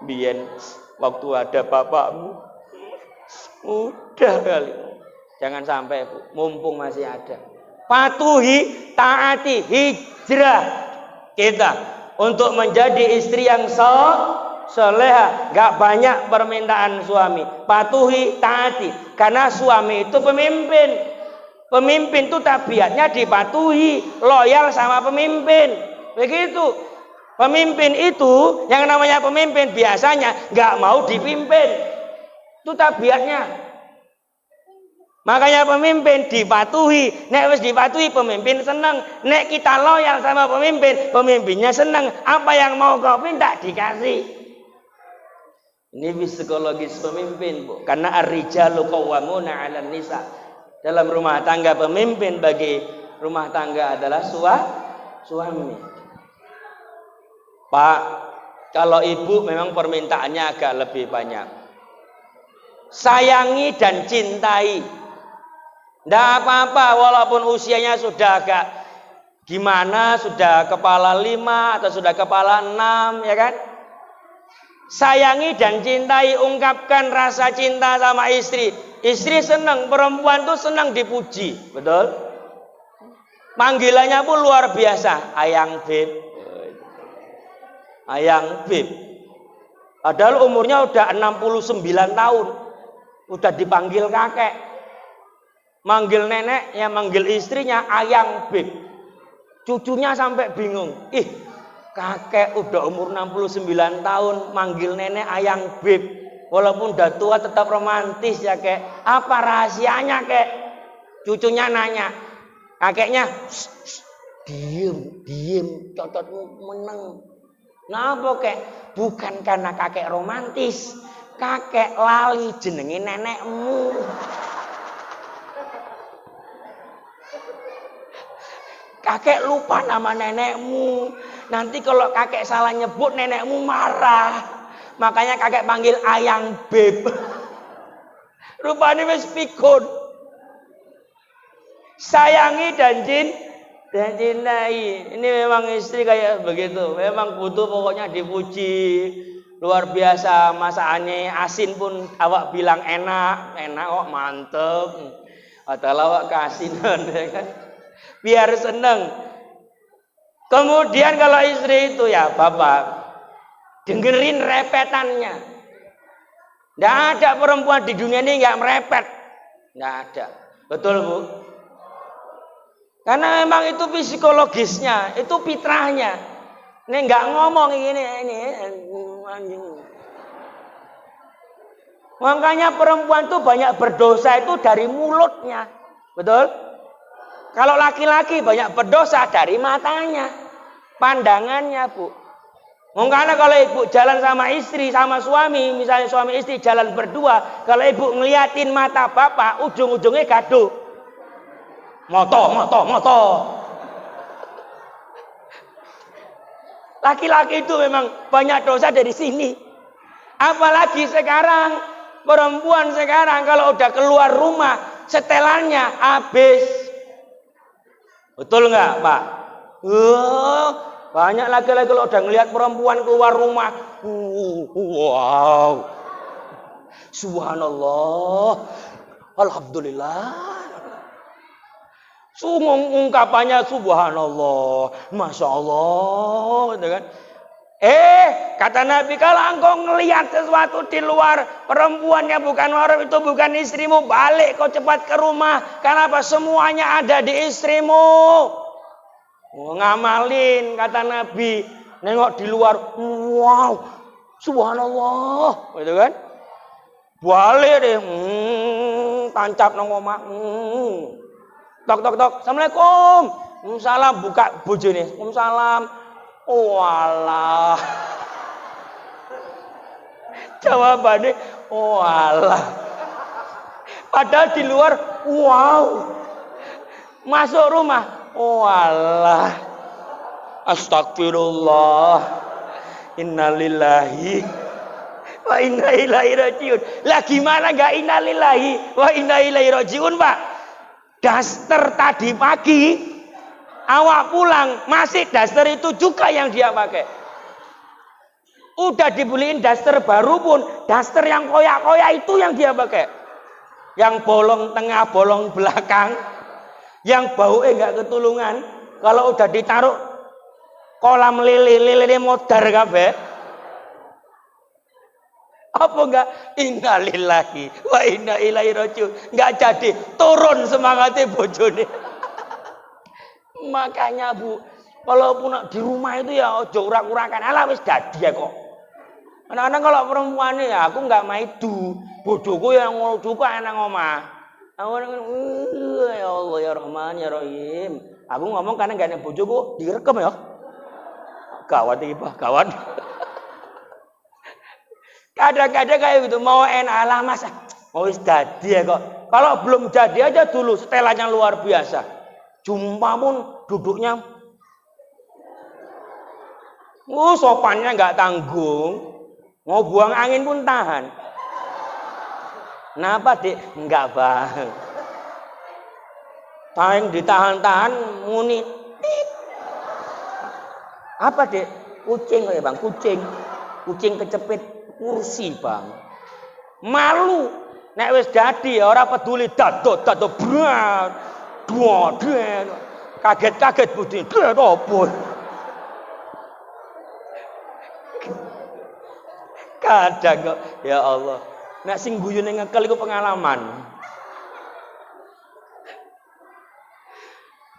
Bien, waktu ada bapakmu, udah kali. Jangan sampai Bu, mumpung masih ada. Patuhi, taati, hijrah kita untuk menjadi istri yang soleha. Gak banyak permintaan suami. Patuhi, taati. Karena suami itu pemimpin. Pemimpin itu tabiatnya dipatuhi, loyal sama pemimpin. Begitu. Pemimpin itu, yang namanya pemimpin biasanya gak mau dipimpin. Itu tabiatnya. Makanya pemimpin dipatuhi. Nek wis dipatuhi pemimpin seneng. Nek kita loyal sama pemimpin, pemimpinnya seneng. Apa yang mau kau minta dikasih. Ini psikologis pemimpin, Bu. Karena ar-rijalu qawwamuna 'alan nisa. Dalam rumah tangga, pemimpin bagi rumah tangga adalah suami. Pak, kalau ibu memang permintaannya agak lebih banyak. Sayangi dan cintai. Tidak apa-apa walaupun usianya sudah agak gimana, sudah kepala 5 atau sudah kepala 6, ya kan? Sayangi dan cintai, ungkapkan rasa cinta sama istri. Istri senang, perempuan tuh senang dipuji, betul? Panggilannya pun luar biasa, ayang beb. Ayang beb. Padahal umurnya udah 69 tahun. Udah dipanggil kakek. Manggil nenek, ya manggil istrinya ayang beb. Cucunya sampai bingung. Ih, kakek udah umur 69 tahun manggil nenek ayang beb. Walaupun udah tua tetap romantis ya kek. Apa rahasianya kek? Cucunya nanya. Kakeknya, diem, cocotmu meneng. Napa kek? Bukan karena kakek romantis, kakek lali jenenge nenekmu. Kakek lupa nama nenekmu. Nanti kalau kakek salah nyebut nenekmu marah. Makanya kakek panggil ayang beb. Rupanya wis pikun. Sayangi dan cintai. Ini memang istri kayak begitu. Memang butuh pokoknya dipuji. Luar biasa, masakannya asin pun awak bilang enak kok mantep. Atau awak kasinan ya kan. Biar seneng. Kemudian kalau istri itu ya bapak, dengerin repetannya. Tidak ada perempuan di dunia ini nggak merepet. Tidak ada. Betul Bu? Karena memang itu psikologisnya, itu fitrahnya. Ini nggak ngomong ini. Makanya perempuan tuh banyak berdosa itu dari mulutnya. Betul? Kalau laki-laki banyak berdosa dari matanya. Pandangannya Bu. Karena kalau ibu jalan sama istri, sama suami, misalnya suami istri jalan berdua, kalau ibu ngeliatin mata bapak, ujung-ujungnya gaduh. Moto. Laki-laki itu memang banyak dosa dari sini. Apalagi sekarang, perempuan sekarang kalau udah keluar rumah, setelannya habis. Betul nggak Pak? Banyak laki-laki kalau udah ngelihat perempuan keluar rumah, wow, subhanallah, alhamdulillah. Ungkapannya subhanallah, masya Allah, gitu kan? Kata Nabi, kalau engkau ngelihat sesuatu di luar, perempuannya bukan orang itu bukan istrimu, balik kau cepat ke rumah. Kenapa? Semuanya ada di istrimu. Ngamalin, kata Nabi, nengok di luar, wow, subhanallah, gitu kan? Balik deh, tancap nang omah, tok, assalamualaikum, salam, buka bojone, salam, walah, Jawabannya, oh alah. Padahal di luar, wow. Masuk rumah, oh alah. Astagfirullah. Innalillahi wa inna ilaihi rajiun. Lah gimana enggak innalillahi wa inna ilaihi rajiun, Pak? Daster tadi pagi awak pulang masih daster itu juga yang dia pakai. Udah dibeliin daster baru pun daster yang koyak-koyak itu yang dia pakai. Yang bolong tengah, bolong belakang, yang baunya enggak ketulungan. Kalau udah ditaruh kolam lele modar kabeh. Apa enggak innalillahi wa inna ilaihi rajiun. Enggak jadi turun semangatnya bojone. Makanya Bu, walaupun di rumah itu ya ojo urak-urakan. Alah wis dadi ya kok. Kadang-kadang kalau perempuan ya aku enggak maidu. Bodohku yang juga enak ngomah. Aku ya Allah ya Rahman ya Rahim. Aku ngomong karena enggak ada bojoku direkam ya. Gawat iki, Pak, gawat. Kadang-kadang kayak gitu, mau enak lah Mas. Oh wis dadi ya kok. Kalau belum jadi aja dulu setelannya luar biasa. Jumpa pun duduknya sopannya nggak tanggung. Mau buang angin pun tahan. Kenapa, Dik? Enggak, Bang. Paling ditahan-tahan muni. Apa, Dek? Kucing ya, Bang, kucing. Kucing kecepit kursi, Bang. Malu. Nek wis dadi ora peduli dado brat. Kaget-kaget budi. Opo? Kadang kok ya Allah. Nek sing guyu ning ngekel iku pengalaman.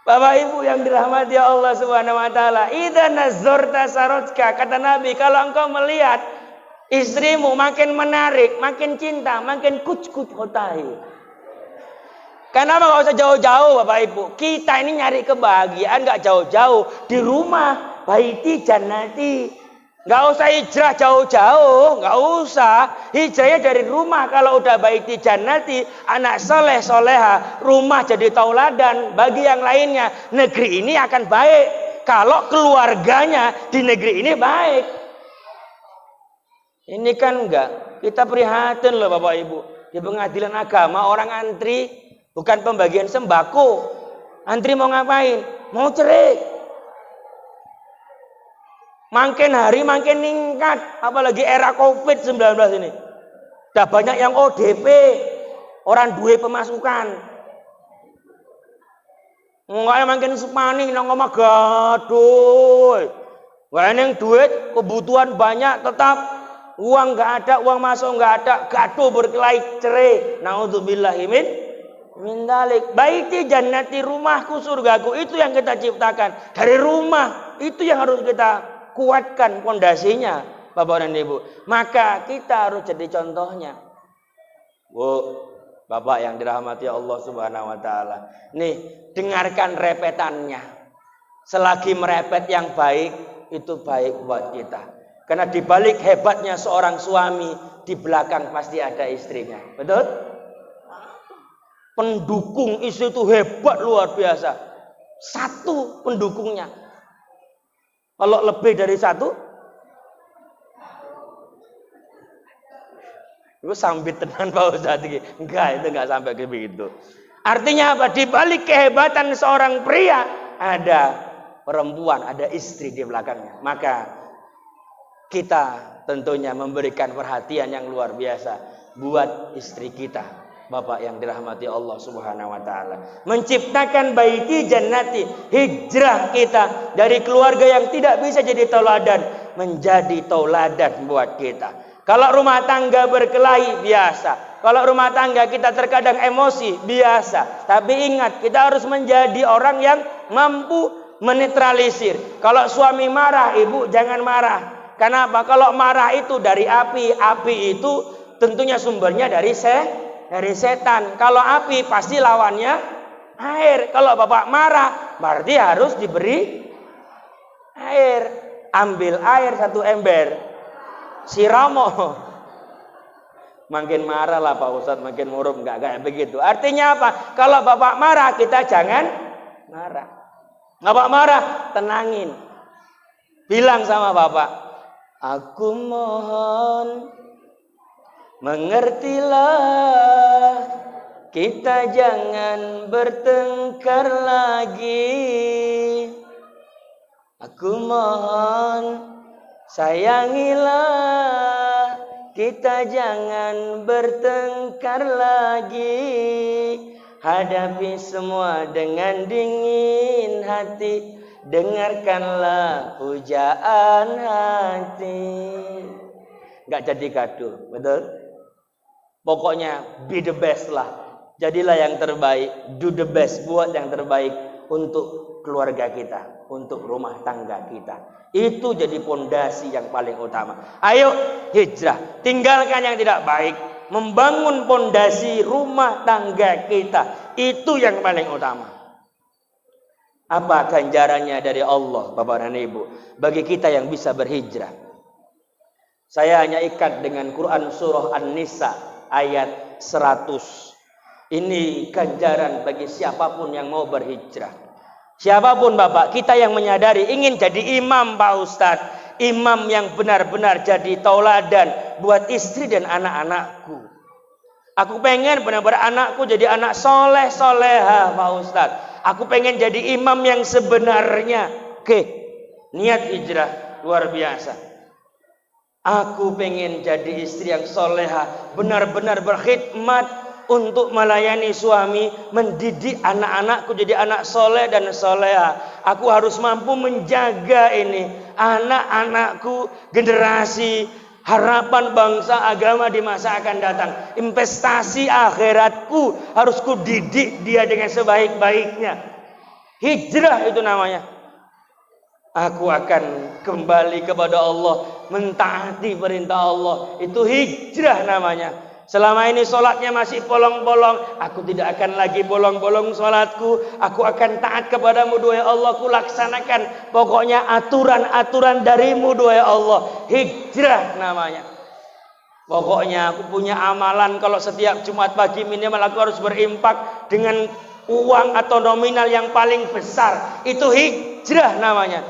Bapak Ibu yang dirahmati Allah Subhanahu wa taala, idza nazarta saratka, kata Nabi, kalau engkau melihat istrimu makin menarik, makin cinta, makin kuc kotahi. Kenapa enggak usah jauh-jauh Bapak Ibu? Kita ini nyari kebahagiaan enggak jauh-jauh, di rumah, baiti jannati. Enggak usah hijrah jauh-jauh, enggak usah. Hijrahnya dari rumah. Kalau udah baiti jannati, anak soleh soleha, rumah jadi tauladan bagi yang lainnya. Negeri ini akan baik kalau keluarganya di negeri ini baik. Ini kan enggak. Kita prihatin loh Bapak Ibu. Di pengadilan agama orang antri bukan pembagian sembako. Antri mau ngapain? Mau cerai. Makin hari makin meningkat, apalagi era Covid-19 ini. Udah banyak yang ODP, orang duwe pemasukan. Enggak makin sepani nang omah gaduh. Wah ning duit kebutuhan banyak tetap uang enggak ada, uang masuk enggak ada, gaduh berkelahi cerai. Nauzubillahi min dalik. Baiti jannati, rumahku surgaku, itu yang kita ciptakan. Dari rumah itu yang harus kita kuatkan pondasinya, Bapak dan Ibu. Maka kita harus jadi contohnya. Bu, Bapak yang dirahmati Allah Subhanahu wa taala. Nih, dengarkan repetannya. Selagi merepet yang baik, itu baik buat kita. Karena di balik hebatnya seorang suami, di belakang pasti ada istrinya. Betul? Pendukung istri itu hebat luar biasa. Satu pendukungnya. Kalau lebih dari satu, itu sambit tenan Pak Ustaz. Enggak, itu enggak sampai ke begitu. Artinya apa? Di balik kehebatan seorang pria ada perempuan, ada istri di belakangnya. Maka kita tentunya memberikan perhatian yang luar biasa buat istri kita. Bapak yang dirahmati Allah Subhanahu wa taala, menciptakan baiti jannati, hijrah kita dari keluarga yang tidak bisa jadi tauladan menjadi tauladan buat kita. Kalau rumah tangga berkelahi biasa, kalau rumah tangga kita terkadang emosi biasa, tapi ingat kita harus menjadi orang yang mampu menetralisir. Kalau suami marah, ibu jangan marah. Kenapa? Kalau marah itu dari api, api itu tentunya sumbernya dari setan. Kalau api pasti lawannya air. Kalau bapak marah berarti harus diberi air. Ambil air 1 ember, siramo, Makin marah lah Pak Ustadz, makin murung. Enggak kayak begitu. Artinya apa? Kalau Bapak marah, kita jangan marah. Bapak marah, tenangin. Bilang sama Bapak, aku mohon mengertilah, kita jangan bertengkar lagi. Aku mohon sayangilah, kita jangan bertengkar lagi. Hadapi semua dengan dingin hati, dengarkanlah pujaan hati. Nggak jadi gaduh, betul? Pokoknya be the best lah. Jadilah yang terbaik, do the best, buat yang terbaik untuk keluarga kita, untuk rumah tangga kita. Itu jadi pondasi yang paling utama. Ayo hijrah, tinggalkan yang tidak baik, membangun pondasi rumah tangga kita. Itu yang paling utama. Apa ganjarannya dari Allah, Bapak dan Ibu, bagi kita yang bisa berhijrah? Saya hanya ikat dengan Quran surah An-Nisa ayat 100. Ini ganjaran bagi siapapun yang mau berhijrah. Siapapun Bapak, kita yang menyadari ingin jadi imam Pak Ustadz, imam yang benar-benar jadi tauladan buat istri dan anak-anakku. Aku pengen benar-benar anakku jadi anak soleh soleha Pak Ustadz. Aku pengen jadi imam yang sebenarnya. Oke, niat hijrah luar biasa. Aku pengen jadi istri yang soleha, benar-benar berkhidmat untuk melayani suami, mendidik anak-anakku jadi anak soleh dan soleha. Aku harus mampu menjaga ini anak-anakku, generasi harapan bangsa agama di masa akan datang. Investasi akhiratku harus ku didik dia dengan sebaik-baiknya. Hijrah itu namanya. Aku akan kembali kepada Allah, mentaati perintah Allah. Itu hijrah namanya. Selama ini sholatnya masih bolong-bolong, aku tidak akan lagi bolong-bolong sholatku. Aku akan taat kepadamu, duhai Allah. Ku laksanakan pokoknya aturan-aturan darimu, duhai Allah. Hijrah namanya. Pokoknya aku punya amalan, kalau setiap Jumat pagi minimal aku harus berimpak dengan uang atau nominal yang paling besar. Itu hijrah namanya.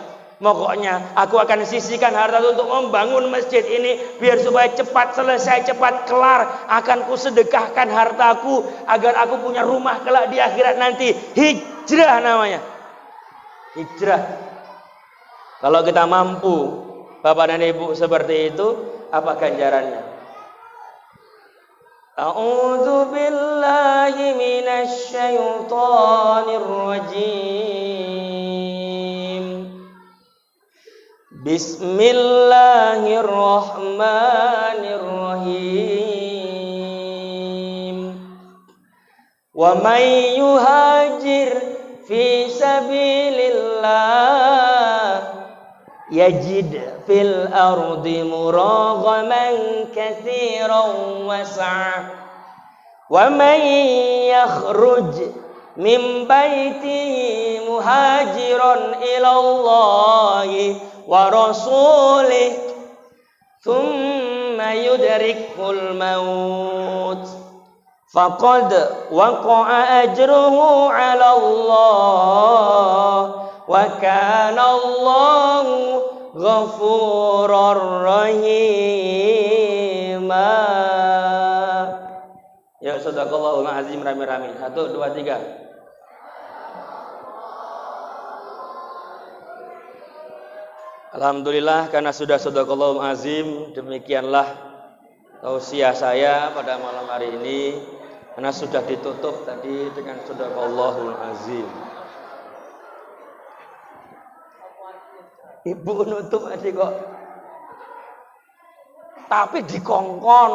Pokoknya aku akan sisihkan harta untuk membangun masjid ini biar supaya cepat selesai, cepat kelar. Akan kusedekahkan hartaku agar aku punya rumah kelak di akhirat nanti. Hijrah namanya. Hijrah. Kalau kita mampu, Bapak dan Ibu, seperti itu, apa ganjarannya? A'udzu billahi minasy syaithanir rajim. Bismillahirrahmanirrahim. Wa may yuhajir fi sabilillah yajid fil ardi muraghaman katsiran was'a. Wa may yakhruj min baitihi muhajiran ila Allahi wa rasulih thumma yudrikul maut faqad waqa'a ajruhu 'ala Allah wa kana Allahu ghafurur rahim. Ya, sadaqallahul azim, rame-rame. 1 2 3. Alhamdulillah, karena sudah sadaqallahul azim, demikianlah tausiah saya pada malam hari ini. Karena sudah ditutup tadi dengan sadaqallahul azim. Ibu nutup tadi kok. Tapi dikongkon,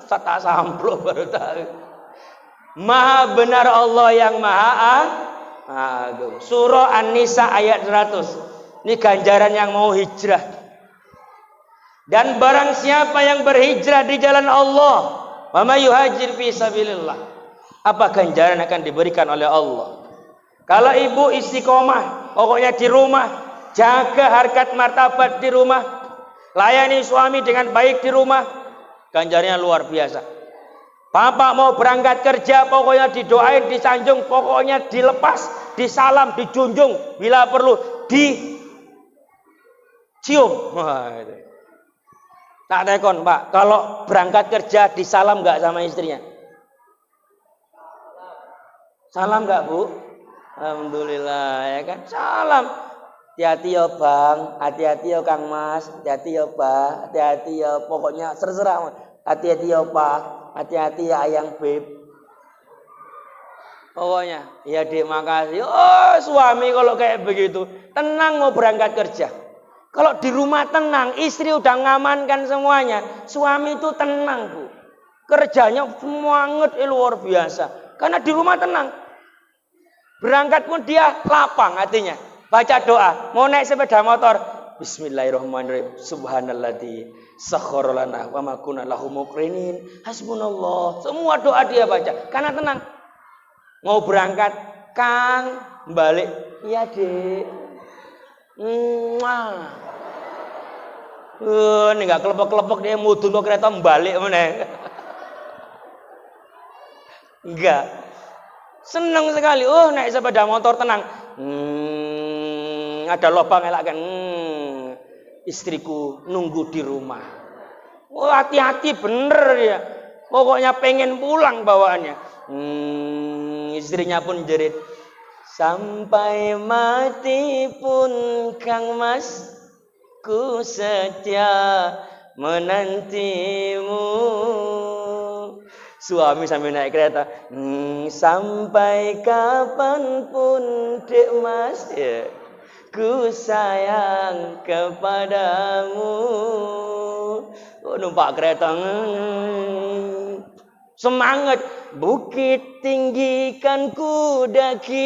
tak samplo baru tahu. Maha benar Allah yang maha agung. Surah An-Nisa ayat 100. Ini ganjaran yang mau hijrah. Dan barang siapa yang berhijrah di jalan Allah, wa may yuhajir fi sabilillah, apa ganjaran akan diberikan oleh Allah? Kalau ibu istiqomah, pokoknya di rumah, jaga harkat martabat di rumah, layani suami dengan baik di rumah, Ganjarnya luar biasa. Bapak mau berangkat kerja, pokoknya didoain, disanjung, pokoknya dilepas, disalam, dijunjung, bila perlu dicium. Wah, itu. Tak tekon, Pak, kalau berangkat kerja disalam nggak sama istrinya? Salam nggak, Bu? Alhamdulillah, ya kan? Salam. Hati-hati ya Bang, hati-hati ya Kang Mas, hati-hati ya Pak, hati-hati ya, pokoknya terserah. Hati-hati ya Pak, hati-hati ya Ayang Beb. Pokoknya, ya Dek makasih. Oh, suami kalau kayak begitu, tenang mau berangkat kerja. Kalau di rumah tenang, istri udah ngamankan semuanya. Suami itu tenang, Bu. Kerjanya semangat luar biasa. Karena di rumah tenang. Berangkat pun dia lapang hatinya. Baca doa, mau naik sepeda motor, bismillahirrahmanirrahim, subhanalladzi sakhkhara lana wa ma kunna lahu muqrinin, hasbunallah. Semua doa dia baca karena tenang. Mau berangkat, Kang, balik. Iya, Dek. Ini enggak kelepek-kelepek dia mudun kok kereta balik meneh. Enggak. Senang sekali. Naik sepeda motor tenang. Ada lubang elak kan. Istriku nunggu di rumah. Hati-hati bener ya. Pokoknya pengen pulang bawaannya. Istrinya pun jerit. Sampai mati pun Kang Mas, ku setia menantimu. Suami sambil naik kereta. Sampai kapanpun Dek Mas, ya, ku sayang kepadamu. Numpak kereta. Semangat. Bukit tinggi kan ku daki,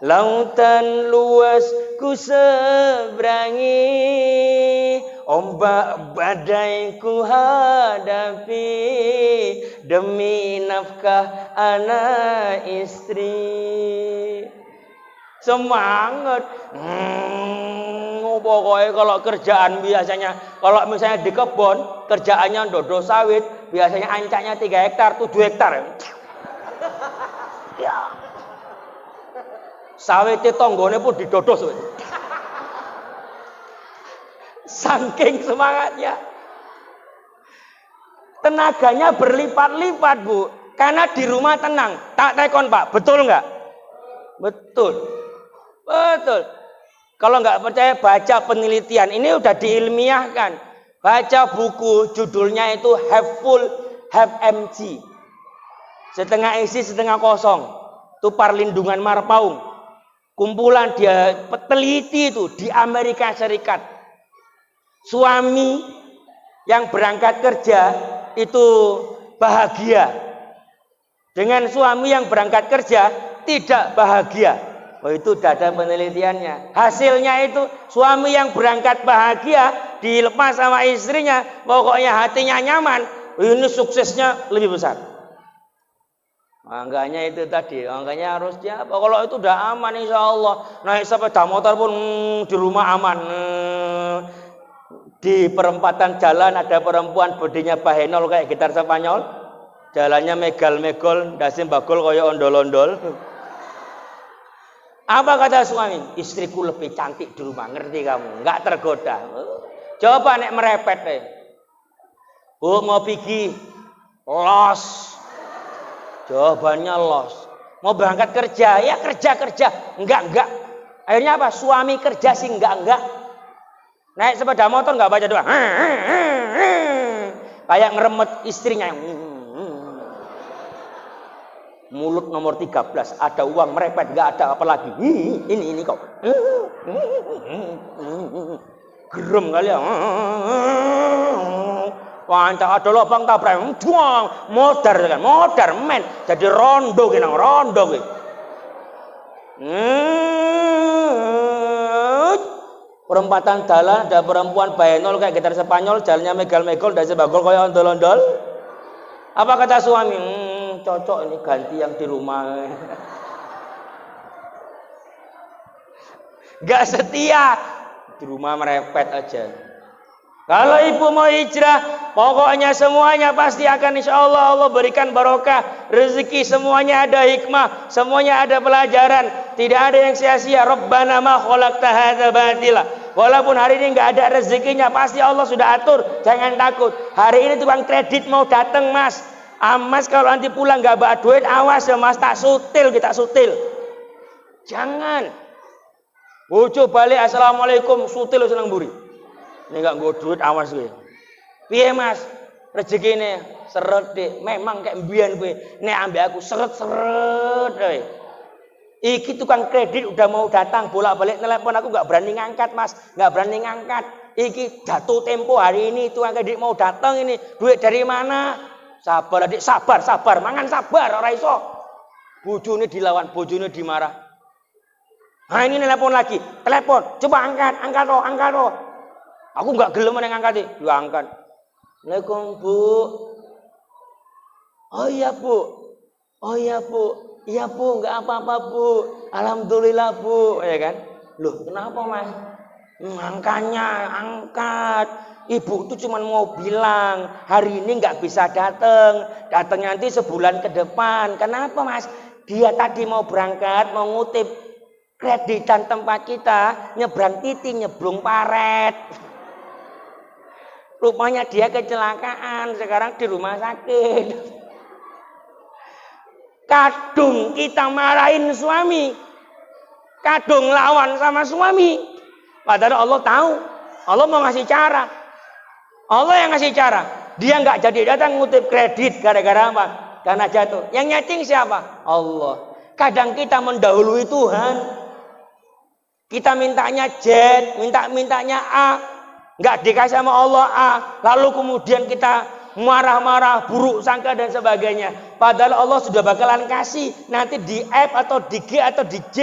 lautan luas ku seberangi, ombak badai ku hadapi, demi nafkah anak istri. Semangat. Pokoknya kalau kerjaan biasanya, kalau misalnya di kebun, kerjaannya dodo sawit, biasanya ancaknya 3 hektar, 7 hektar. Ya. Sawitnya tonggone pun didodos. Saking semangatnya. Tenaganya berlipat-lipat, Bu. Karena di rumah tenang. Tak tekon, Pak. Betul nggak? Betul. Betul. Kalau nggak percaya baca penelitian. Ini udah diilmiahkan. Baca buku judulnya itu half full, half empty. Setengah isi, setengah kosong. Itu Perlindungan Marpaung. Kumpulan dia peneliti itu di Amerika Serikat. Suami yang berangkat kerja itu bahagia. Dengan suami yang berangkat kerja tidak bahagia. Itu sudah ada penelitiannya. Hasilnya itu suami yang berangkat bahagia dilepas sama istrinya, pokoknya hatinya nyaman. Ini suksesnya lebih besar. Makanya itu tadi, makanya harusnya kalau itu udah aman insya Allah. Naik sepeda motor pun di rumah aman. Di perempatan jalan ada perempuan bodinya bahenol kayak gitar Spanyol, jalannya megal-megol, dasim bagol kayak ondol-ondol. Apa kata suami? Istriku lebih cantik di rumah, ngerti kamu? Nggak tergoda. Coba nek merepet deh. Bu mau pergi los. Jawabannya los. Mau berangkat kerja, ya kerja. Enggak. Akhirnya apa? Suami kerja sih enggak. Naik sepeda motor enggak baca doa. Kayak ngeremet istrinya. Mulut nomor 13, ada uang merepet, enggak ada apa lagi. Ini kok. Gerem kali ya. Pancak ada lubang tabrak, modar kan, modar men, jadi rondo gitu, rondo gitu. Perempatan jalan ada perempuan bahenol kayak gitar Spanyol, jalannya megal-megol, dan sebagol kayak ondol-ondol. Apa kata suami? Cocok ini ganti yang di rumah. Gak setia, di rumah merepet aja. Kalau ibu mau hijrah, pokoknya semuanya pasti akan insya Allah Allah berikan barokah, rezeki, semuanya ada hikmah, semuanya ada pelajaran, tidak ada yang sia-sia. Rabbana ma khalaqta hadza batila. Walaupun hari ini nggak ada rezekinya, pasti Allah sudah atur. Jangan takut. Hari ini tukang kredit mau datang, Mas. Mas kalau nanti pulang nggak bawa duit, awas ya Mas, tak sutil, kita sutil. Jangan. Bojo balik assalamualaikum, sutil senang buri. Ini gak nggo duit, awas gue. Piye Mas? Rezekine seret dik. Memang kayak mbiyen kowe. Nek ambek aku seret-seret kowe. Iki tukang kredit udah mau datang, bolak-balik telepon aku gak berani ngangkat Mas, gak berani ngangkat. Iki jatuh tempo hari ini, tukang kredit mau datang ini. Duit dari mana? Sabar adik, sabar, mangan sabar, ora iso. Bojone dilawan, bojone dimarah. Nah ini telepon lagi, telepon, coba angkat toh. Aku nggak gelem yang ngangkat, diangkat. Assalamualaikum Bu. Oh iya Bu, iya Bu, nggak apa-apa Bu. Alhamdulillah Bu, ya kan? Loh kenapa Mas? Angkanya angkat. Ibu itu cuma mau bilang hari ini nggak bisa datang nanti sebulan ke depan. Kenapa Mas? Dia tadi mau berangkat, mau ngutip kreditan tempat kita, nyebrang titik, nyeblung paret. Rupanya dia kecelakaan, sekarang di rumah sakit. Kadung kita marahin suami, kadung lawan sama suami. Padahal Allah tahu, Allah mau ngasih cara. Allah yang ngasih cara. Dia nggak jadi datang ngutip kredit gara-gara apa? Karena jatuh. Yang nyeting siapa? Allah. Kadang kita mendahului Tuhan. Kita mintanya Z, mintanya A. Nggak dikasih sama Allah A, lalu kemudian kita marah-marah, buruk sangka dan sebagainya. Padahal Allah sudah bakalan kasih nanti di F atau di G atau di J,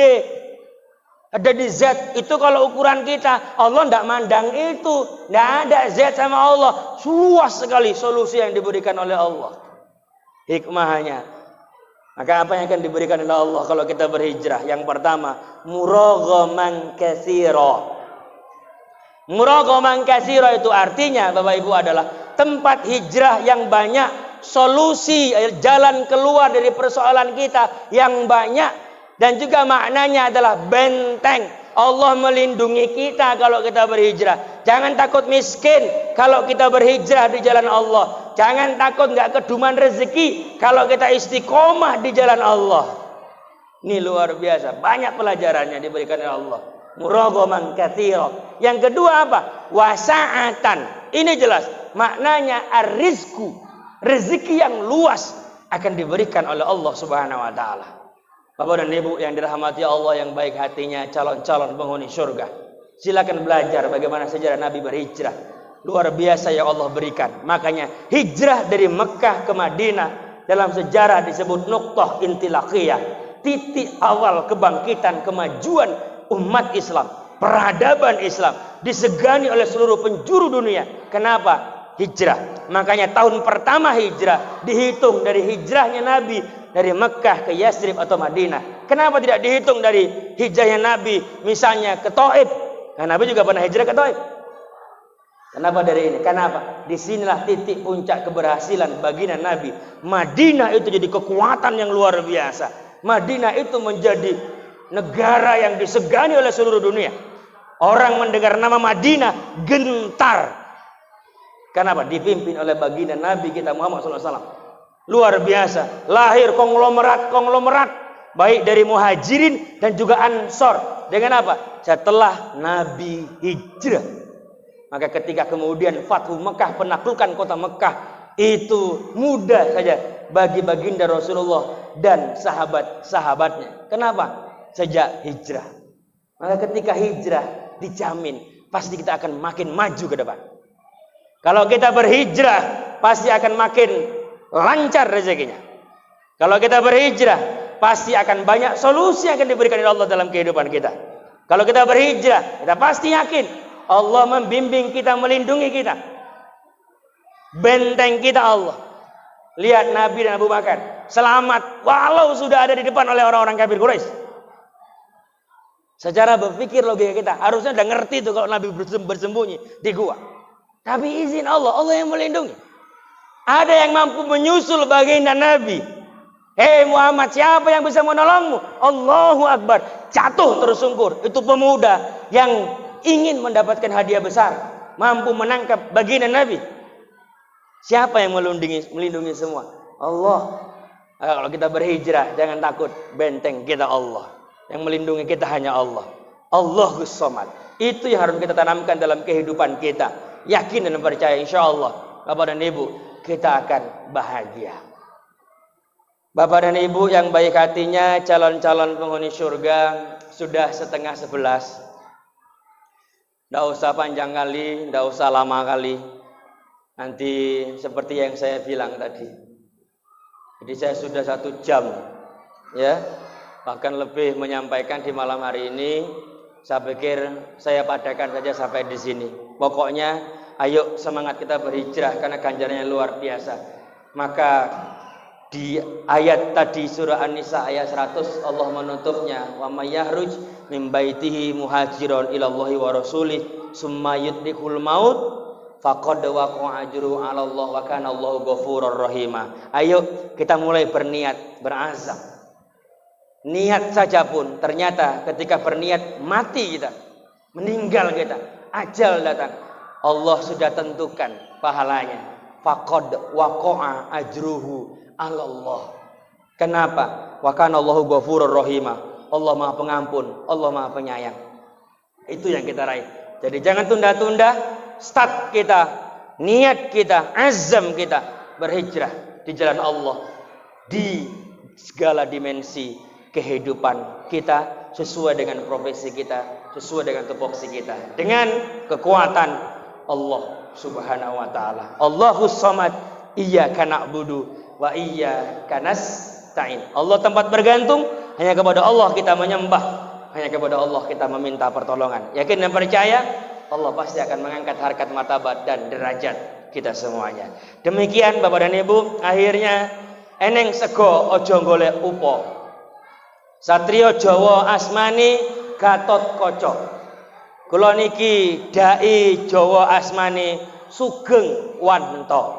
ada di Z. Itu kalau ukuran kita, Allah nggak mandang itu, nggak ada Z sama Allah. Luas sekali solusi yang diberikan oleh Allah, hikmahnya. Maka apa yang akan diberikan oleh Allah kalau kita berhijrah? Yang pertama, muraghaman katsira. Muraghaman katsira itu artinya Bapak Ibu adalah tempat hijrah yang banyak, solusi jalan keluar dari persoalan kita yang banyak, dan juga maknanya adalah benteng. Allah melindungi kita kalau kita berhijrah. Jangan takut miskin kalau kita berhijrah di jalan Allah. Jangan takut nggak keduman rezeki kalau kita istiqomah di jalan Allah. Ini luar biasa, banyak pelajarannya diberikan oleh Allah. Muraghaman katsira. Yang kedua apa? Wasa'atan. Ini jelas maknanya ar-rizqu, rezeki yang luas akan diberikan oleh Allah Subhanahu wa taala. Bapak dan Ibu yang dirahmati Allah, yang baik hatinya, calon-calon penghuni surga, silakan belajar bagaimana sejarah Nabi berhijrah. Luar biasa yang Allah berikan. Makanya hijrah dari Mekah ke Madinah dalam sejarah disebut nuqtah intilaqiyah, titik awal kebangkitan kemajuan umat Islam, peradaban Islam disegani oleh seluruh penjuru dunia. Kenapa? Hijrah. Makanya tahun pertama hijrah dihitung dari hijrahnya Nabi dari Mekah ke Yasrib atau Madinah. Kenapa tidak dihitung dari hijrahnya Nabi misalnya ke Taif? Nah, Nabi juga pernah hijrah ke Taif. Kenapa dari ini? Kenapa? Disinilah titik puncak keberhasilan baginda Nabi. Madinah itu jadi kekuatan yang luar biasa. Madinah itu menjadi negara yang disegani oleh seluruh dunia. Orang mendengar nama Madinah gentar. Kenapa? Dipimpin oleh baginda Nabi kita Muhammad SAW. Luar biasa. Lahir konglomerat baik dari muhajirin dan juga ansor. Dengan apa? Setelah Nabi hijrah. Maka ketika kemudian Fathu Mekah, penaklukan kota Mekah, itu mudah saja bagi baginda Rasulullah dan sahabat-sahabatnya. Kenapa? Sejak hijrah. Maka ketika hijrah dijamin pasti kita akan makin maju ke depan. Kalau kita berhijrah pasti akan makin lancar rezekinya. Kalau kita berhijrah pasti akan banyak solusi yang akan diberikan oleh Allah dalam kehidupan kita. Kalau kita berhijrah, kita pasti yakin Allah membimbing kita, melindungi kita. Benteng kita Allah. Lihat Nabi dan Abu Bakar selamat walau sudah ada di depan oleh orang-orang kafir Quraisy. Secara berpikir logika kita harusnya udah ngerti tuh kalau Nabi bersembunyi di gua. Tapi izin Allah, Allah yang melindungi. Ada yang mampu menyusul baginda Nabi. Hei Muhammad, siapa yang bisa menolongmu? Allahu Akbar. Jatuh tersungkur. Itu pemuda yang ingin mendapatkan hadiah besar. Mampu menangkap baginda Nabi. Siapa yang melindungi semua? Allah. Kalau kita berhijrah, jangan takut. Benteng kita Allah. Yang melindungi kita hanya Allah. Allahus Samad. Itu yang harus kita tanamkan dalam kehidupan kita. Yakin dan percaya, insya Allah, Bapak dan Ibu, kita akan bahagia. Bapak dan Ibu yang baik hatinya, calon-calon penghuni surga sudah 10:30. Tidak usah panjang kali, tidak usah lama kali. Nanti seperti yang saya bilang tadi. Jadi saya sudah 1 jam, ya, bahkan lebih menyampaikan di malam hari ini. Saya pikir saya padakan saja sampai di sini. Pokoknya ayo semangat kita berhijrah karena ganjarannya luar biasa. Maka di ayat tadi surah An-Nisa ayat 100 Allah menutupnya, wa may yahruj min baitihi muhajiron ilallahi wa rasulih summa yudrikul maut faqad waqa'a ajruhu 'ala Allah wa kana Allahu ghafurur rahima. Ayo kita mulai berniat, berazam. Niat saja pun ternyata ketika berniat mati kita, meninggal kita, ajal datang, Allah sudah tentukan pahalanya. Faqad waqa'a ajruhu 'ala Allah. Kenapa? Wa kana Allahu ghafurur rahima. Allah Maha Pengampun, Allah Maha Penyayang. Itu yang kita raih. Jadi jangan tunda-tunda. Start kita, niat kita, azam kita berhijrah di jalan Allah di segala dimensi kehidupan kita sesuai dengan profesi kita, sesuai dengan tupoksi kita, dengan kekuatan Allah Subhanahu wa taala. Allahus Samad, iyyaka na'budu wa iyyaka nasta'in. Allah tempat bergantung, hanya kepada Allah kita menyembah, hanya kepada Allah kita meminta pertolongan. Yakin dan percaya, Allah pasti akan mengangkat harkat martabat dan derajat kita semuanya. Demikian Bapak dan Ibu, akhirnya eneng sego ojo golek upo. Satrio Jawa asmani Gatot Kaca. Kula niki dai Jawa asmani Sugeng Wanto.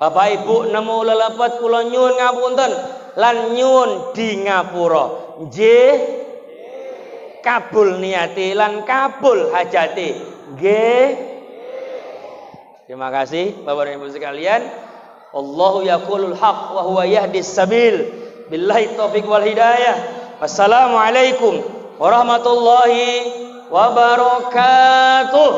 Bapak Ibu nemu lelepet kula nyuwun ngapunten lan nyuwun di ngapura. Nggih. Kabul niati lan kabul hajati. Nggih. Terima kasih Bapak dan Ibu sekalian. Allahu yaqulul haq wa huwa yahdis sabil. Billahi taufiq wal hidayah. Wassalamualaikum warahmatullahi wabarakatuh.